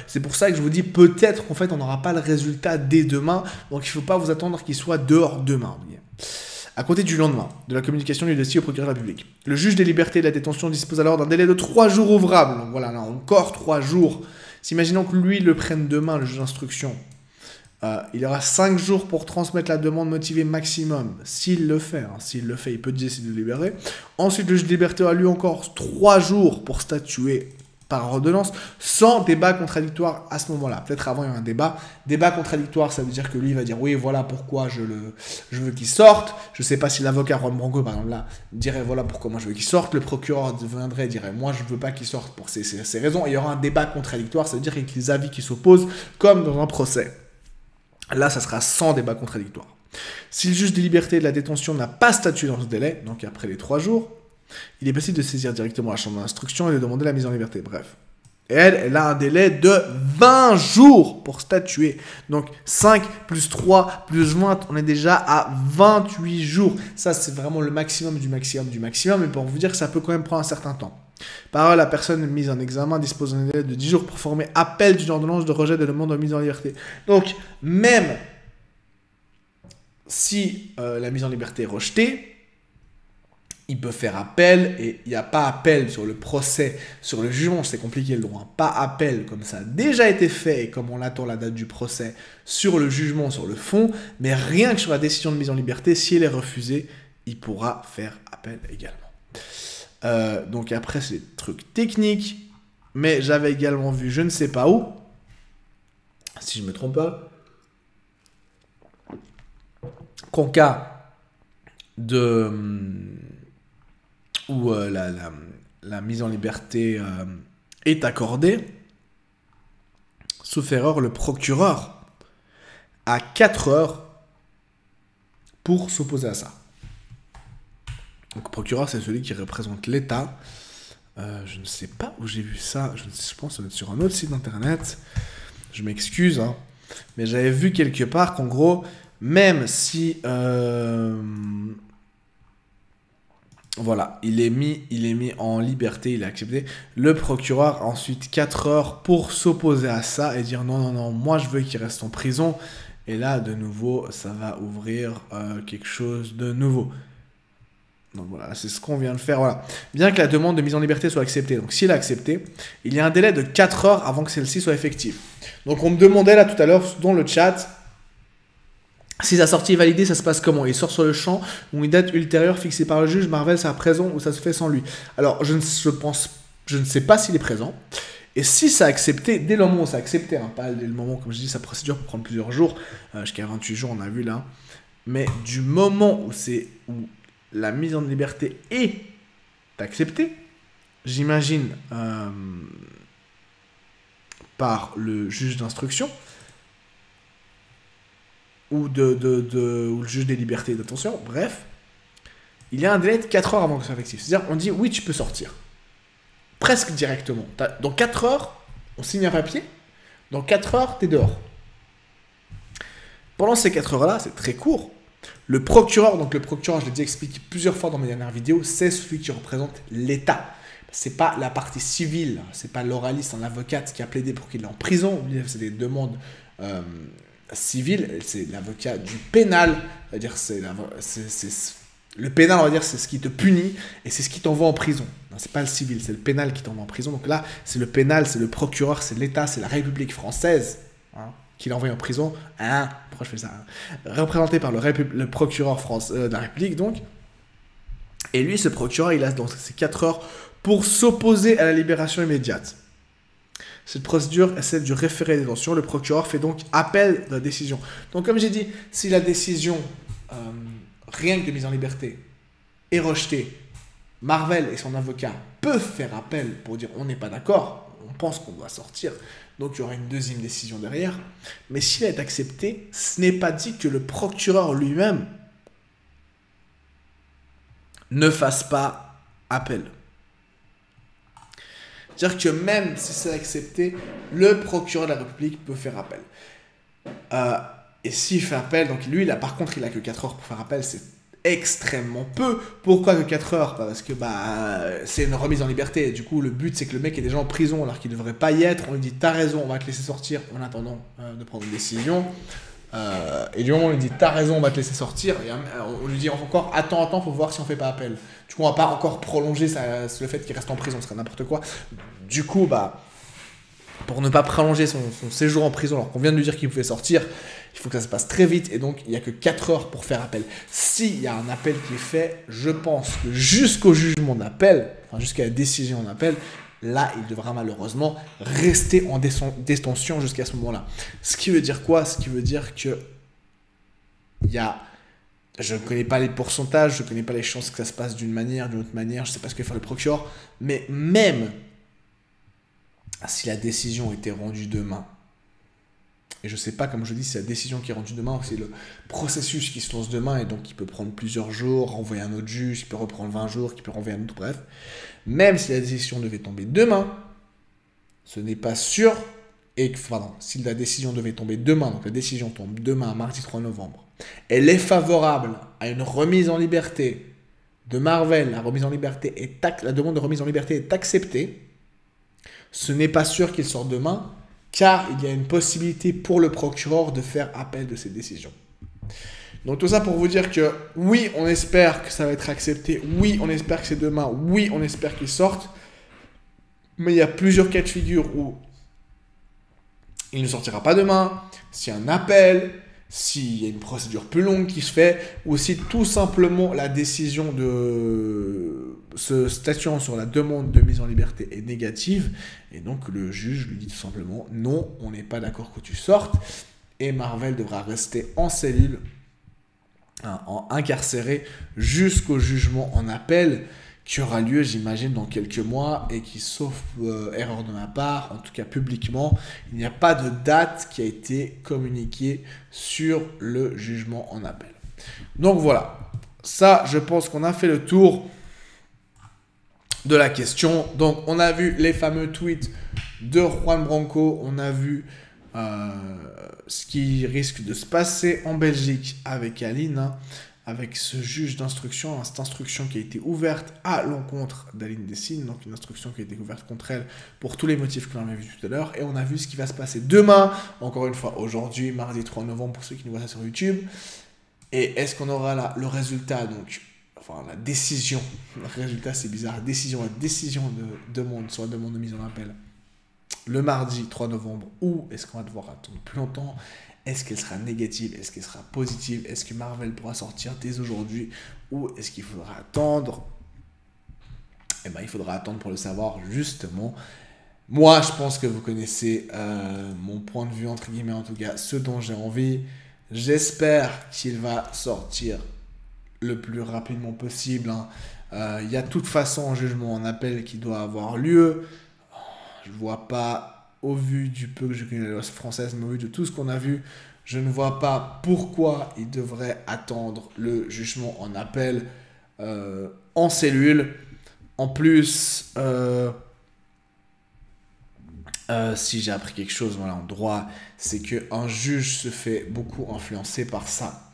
c'est pour ça que je vous dis peut-être qu'en fait on n'aura pas le résultat dès demain, donc il ne faut pas vous attendre qu'il soit dehors demain. À compter du lendemain de la communication du dossier au procureur de la République, le juge des libertés et de la détention dispose alors d'un délai de 3 jours ouvrables. Donc voilà, là encore 3 jours. S'imaginons que lui le prenne demain, le juge d'instruction. Il aura 5 jours pour transmettre la demande motivée maximum, s'il le fait. S'il le fait, il peut décider de libérer. Ensuite, le juge des libertés aura lui encore 3 jours pour statuer par ordonnance, sans débat contradictoire à ce moment-là. Peut-être avant, il y a un débat. Débat contradictoire, ça veut dire que lui va dire oui, voilà pourquoi je veux qu'il sorte. Je ne sais pas si l'avocat Juan Branco, par exemple, là, dirait voilà pourquoi moi je veux qu'il sorte. Le procureur viendrait et dirait moi je ne veux pas qu'il sorte pour ces raisons. Et il y aura un débat contradictoire, ça veut dire avec les avis qui s'opposent, comme dans un procès. Là, ça sera sans débat contradictoire. Si le juge des libertés et de la détention n'a pas statué dans ce délai, donc après les 3 jours, il est possible de saisir directement la chambre d'instruction et de demander la mise en liberté. Bref. Et elle a un délai de 20 jours pour statuer. Donc 5 plus 3 plus 20, on est déjà à 28 jours. Ça, c'est vraiment le maximum du maximum du maximum. Mais pour vous dire que ça peut quand même prendre un certain temps. Par ailleurs, la personne mise en examen dispose d'un délai de 10 jours pour former appel d'une ordonnance de rejet de demande de mise en liberté. Donc, même si la mise en liberté est rejetée, il peut faire appel et il n'y a pas appel sur le procès, sur le jugement, c'est compliqué le droit. Pas appel comme ça a déjà été fait et comme on attend la date du procès sur le jugement, sur le fond, mais rien que sur la décision de mise en liberté, si elle est refusée, il pourra faire appel également. Donc après, c'est des trucs techniques, mais j'avais également vu, je ne sais pas où, si je ne me trompe pas, qu'en cas de où la mise en liberté est accordée, sauf erreur, le procureur a 4 heures pour s'opposer à ça. Donc, le procureur, c'est celui qui représente l'État. Je ne sais pas où j'ai vu ça. Je pense que ça doit être sur un autre site internet. Je m'excuse, hein. Mais j'avais vu quelque part qu'en gros, même si... voilà, il est mis en liberté, il est accepté. Le procureur a ensuite 4 heures pour s'opposer à ça et dire non, moi je veux qu'il reste en prison. Et là, de nouveau, ça va ouvrir quelque chose de nouveau. Donc voilà, c'est ce qu'on vient de faire. Voilà. Bien que la demande de mise en liberté soit acceptée, donc s'il est accepté, il y a un délai de 4 heures avant que celle-ci soit effective. Donc on me demandait là tout à l'heure dans le chat, si sa sortie est validée, ça se passe comment? Il sort sur le champ ou une date ultérieure fixée par le juge, Marvel sera présent ou ça se fait sans lui? Alors je ne sais pas s'il est présent. Et si ça a accepté, dès le moment où ça a accepté, hein, pas dès le moment, comme je dis, sa procédure peut prendre plusieurs jours, jusqu'à 28 jours, on a vu là, mais du moment où la mise en liberté est acceptée, j'imagine, par le juge d'instruction, ou le juge des libertés d'attention, bref, il y a un délai de 4 heures avant que ce soit effectif. C'est-à-dire, on dit, oui, tu peux sortir. Presque directement. Dans 4 heures, on signe un papier. Dans 4 heures, tu es dehors. Pendant ces 4 heures-là, c'est très court. Le procureur, je l'ai déjà expliqué plusieurs fois dans mes dernières vidéos, c'est celui qui représente l'État. C'est pas la partie civile, c'est pas l'oraliste, l'avocate qui a plaidé pour qu'il est en prison. C'est des demandes civiles, c'est l'avocat du pénal. C'est-à-dire, le pénal, on va dire, c'est ce qui te punit et c'est ce qui t'envoie en prison. Non, c'est pas le civil, c'est le pénal qui t'envoie en prison. Donc là, c'est le pénal, c'est le procureur, c'est l'État, c'est la République française, hein, qui l'a envoyé en prison. Hein, pourquoi je fais ça, hein, représenté par le procureur de la République, donc. Et lui, ce procureur, il a donc ces 4 heures pour s'opposer à la libération immédiate. Cette procédure est celle du référé de détention. Le procureur fait donc appel de la décision. Donc, comme j'ai dit, si la décision, rien que de mise en liberté, est rejetée, Marvel et son avocat peuvent faire appel pour dire on n'est pas d'accord, on pense qu'on doit sortir, donc il y aura une deuxième décision derrière. Mais s'il est accepté, ce n'est pas dit que le procureur lui-même ne fasse pas appel. C'est-à-dire que même si c'est accepté, le procureur de la République peut faire appel. Et s'il fait appel, donc lui, là, par contre, il n'a que 4 heures pour faire appel, c'est extrêmement peu. Pourquoi que 4 heures? Parce que c'est une remise en liberté. Du coup, le but, c'est que le mec est déjà en prison alors qu'il ne devrait pas y être. On lui dit, t'as raison, on va te laisser sortir en attendant de prendre une décision. Et du moment où on lui dit, t'as raison, on va te laisser sortir, et on lui dit encore, attends, faut voir si on fait pas appel. Du coup, on va pas encore prolonger le fait qu'il reste en prison, ce serait n'importe quoi. Du coup, pour ne pas prolonger son séjour en prison alors qu'on vient de lui dire qu'il pouvait sortir, il faut que ça se passe très vite et donc il n'y a que 4 heures pour faire appel. S'il y a un appel qui est fait, je pense que jusqu'au jugement d'appel, enfin jusqu'à la décision en appel, là, il devra malheureusement rester en détention jusqu'à ce moment-là. Ce qui veut dire quoi? Ce qui veut dire que je ne connais pas les pourcentages, je ne connais pas les chances que ça se passe d'une manière, d'une autre manière, je ne sais pas ce que fait le procureur, mais même si la décision était rendue demain, et je ne sais pas, comme je dis, si la décision qui est rendue demain, c'est le processus qui se lance demain, et donc il peut prendre plusieurs jours, renvoyer un autre juge, il peut reprendre 20 jours, il peut renvoyer un autre, bref. Même si la décision devait tomber demain, ce n'est pas sûr, si la décision devait tomber demain, donc la décision tombe demain, mardi 3 novembre, elle est favorable à une remise en liberté de Marvel, la demande de remise en liberté est acceptée, ce n'est pas sûr qu'il sorte demain, car il y a une possibilité pour le procureur de faire appel de cette décision. Donc tout ça pour vous dire que oui, on espère que ça va être accepté, oui, on espère que c'est demain, oui, on espère qu'il sorte, mais il y a plusieurs cas de figure où il ne sortira pas demain, s'il y a un appel, s'il y a une procédure plus longue qui se fait, ou si tout simplement la décision de se statuant sur la demande de mise en liberté est négative, et donc le juge lui dit tout simplement non, on n'est pas d'accord que tu sortes, et Marvel devra rester en cellule, incarcéré jusqu'au jugement en appel, qui aura lieu, j'imagine, dans quelques mois, et qui, sauf erreur de ma part, en tout cas publiquement, il n'y a pas de date qui a été communiquée sur le jugement en appel. Donc voilà, ça, je pense qu'on a fait le tour de la question. Donc on a vu les fameux tweets de Juan Branco, on a vu ce qui risque de se passer en Belgique avec Aline, hein, avec ce juge d'instruction, cette instruction qui a été ouverte à l'encontre d'Aline Dessine, donc une instruction qui a été ouverte contre elle pour tous les motifs que l'on avait vu tout à l'heure, et on a vu ce qui va se passer demain, encore une fois aujourd'hui, mardi 3 novembre, pour ceux qui nous voient ça sur YouTube, et est-ce qu'on aura là le résultat, donc, enfin la décision, le résultat c'est bizarre, la décision de demande, soit demande de mise en appel, le mardi 3 novembre, ou est-ce qu'on va devoir attendre plus longtemps? Est-ce qu'elle sera négative? Est-ce qu'elle sera positive? Est-ce que Marvel pourra sortir dès aujourd'hui? Ou est-ce qu'il faudra attendre? Eh bien, il faudra attendre pour le savoir, justement. Moi, je pense que vous connaissez mon point de vue, entre guillemets, en tout cas, ce dont j'ai envie. J'espère qu'il va sortir le plus rapidement possible. Il y a de toute façon un jugement en appel qui doit avoir lieu. Je ne vois pas... Au vu du peu que je connais la loi française, mais au vu de tout ce qu'on a vu, je ne vois pas pourquoi il devrait attendre le jugement en appel en cellule. En plus, si j'ai appris quelque chose en droit, c'est qu'un juge se fait beaucoup influencer par ça.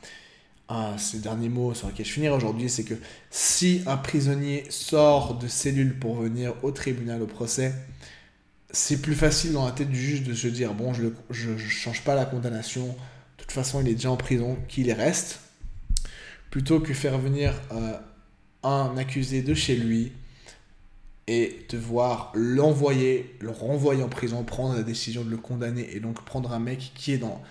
Ce dernier mot sur lequel je finirai aujourd'hui, c'est que si un prisonnier sort de cellule pour venir au tribunal, au procès, c'est plus facile dans la tête du juge de se dire bon, je change pas la condamnation, de toute façon il est déjà en prison, qu'il y reste, plutôt que faire venir un accusé de chez lui et devoir le renvoyer en prison, prendre la décision de le condamner, et donc prendre un mec qui est dans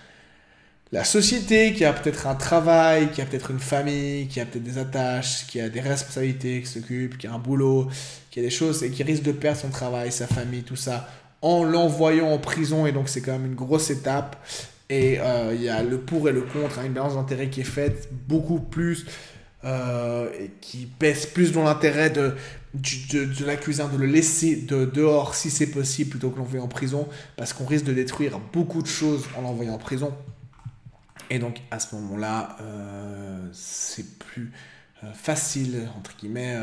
la société, qui a peut-être un travail, qui a peut-être une famille, qui a peut-être des attaches, qui a des responsabilités, qui s'occupe, qui a un boulot, qui a des choses, et qui risque de perdre son travail, sa famille, tout ça, en l'envoyant en prison. Et donc c'est quand même une grosse étape, et il y a le pour et le contre, une balance d'intérêt qui est faite beaucoup plus, et qui pèse plus dans l'intérêt de l'accusé, de le laisser dehors si c'est possible, plutôt que l'envoyer en prison, parce qu'on risque de détruire beaucoup de choses en l'envoyant en prison. Et donc, à ce moment-là, c'est plus facile, entre guillemets,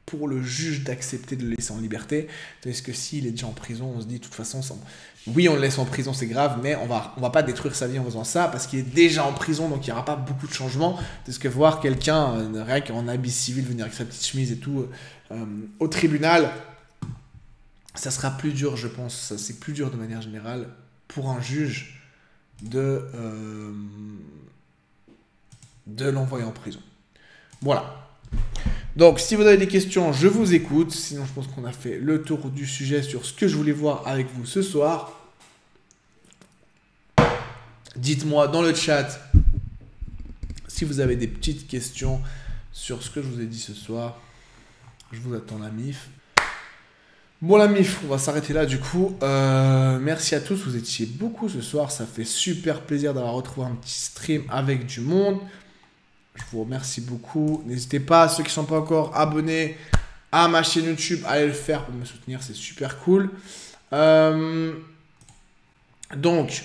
pour le juge d'accepter de le laisser en liberté. Tandis que s'il est déjà en prison, on se dit, de toute façon, oui, on le laisse en prison, c'est grave, mais on va pas détruire sa vie en faisant ça, parce qu'il est déjà en prison, donc il n'y aura pas beaucoup de changements. Tandis que voir quelqu'un, rien qu'en habit civil, venir avec sa petite chemise et tout, au tribunal, ça sera plus dur, je pense. C'est plus dur de manière générale pour un juge de l'envoyer en prison. Voilà. Donc, si vous avez des questions, je vous écoute. Sinon, je pense qu'on a fait le tour du sujet sur ce que je voulais voir avec vous ce soir. Dites-moi dans le chat si vous avez des petites questions sur ce que je vous ai dit ce soir. Je vous attends la MIF. Bon la MIF, on va s'arrêter là du coup. Merci à tous, vous étiez beaucoup ce soir. Ça fait super plaisir d'avoir retrouvé un petit stream avec du monde. Je vous remercie beaucoup. N'hésitez pas, ceux qui ne sont pas encore abonnés à ma chaîne YouTube, à aller le faire pour me soutenir, c'est super cool. Donc,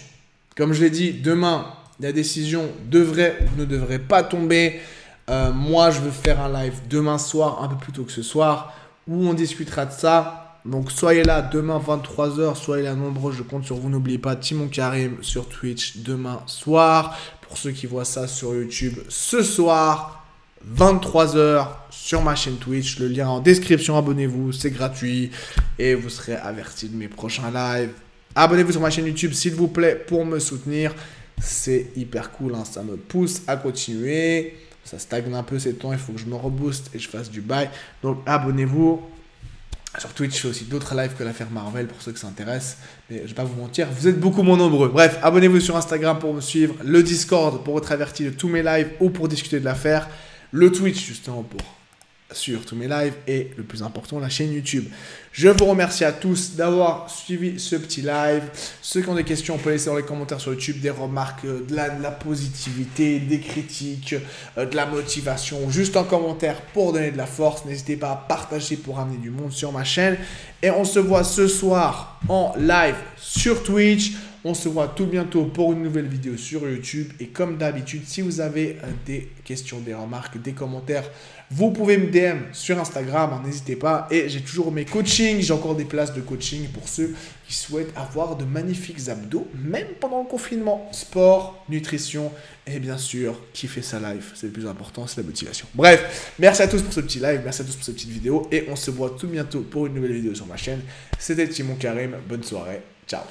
comme je l'ai dit, demain, la décision devrait ou ne devrait pas tomber. Moi, je veux faire un live demain soir, un peu plus tôt que ce soir, où on discutera de ça. Donc, soyez là demain 23h, soyez là nombreux, je compte sur vous. N'oubliez pas Timon Karim sur Twitch demain soir. Pour ceux qui voient ça sur YouTube, ce soir, 23h sur ma chaîne Twitch. Le lien en description, abonnez-vous, c'est gratuit et vous serez avertis de mes prochains lives. Abonnez-vous sur ma chaîne YouTube, s'il vous plaît, pour me soutenir. C'est hyper cool, hein, ça me pousse à continuer. Ça stagne un peu ces temps, il faut que je me rebooste et je fasse du bail. Donc, abonnez-vous. Sur Twitch, je fais aussi d'autres lives que l'affaire Marvel pour ceux que ça intéresse. Mais je vais pas vous mentir, vous êtes beaucoup moins nombreux. Bref, abonnez-vous sur Instagram pour me suivre. Le Discord pour être averti de tous mes lives ou pour discuter de l'affaire. Le Twitch, justement, pour sur tous mes lives. Et le plus important, la chaîne YouTube. Je vous remercie à tous d'avoir suivi ce petit live. Ceux qui ont des questions, on peut laisser dans les commentaires sur YouTube des remarques, de la positivité, des critiques, de la motivation. Juste en commentaire pour donner de la force. N'hésitez pas à partager pour amener du monde sur ma chaîne. Et on se voit ce soir en live sur Twitch. On se voit tout bientôt pour une nouvelle vidéo sur YouTube. Et comme d'habitude, si vous avez des questions, des remarques, des commentaires, vous pouvez me DM sur Instagram, n'hésitez pas. Et j'ai toujours mes coachings, j'ai encore des places de coaching pour ceux qui souhaitent avoir de magnifiques abdos, même pendant le confinement. Sport, nutrition et bien sûr, kiffer sa life. C'est le plus important, c'est la motivation. Bref, merci à tous pour ce petit live, merci à tous pour cette petite vidéo. Et on se voit tout bientôt pour une nouvelle vidéo sur ma chaîne. C'était Timon Karim, bonne soirée, ciao.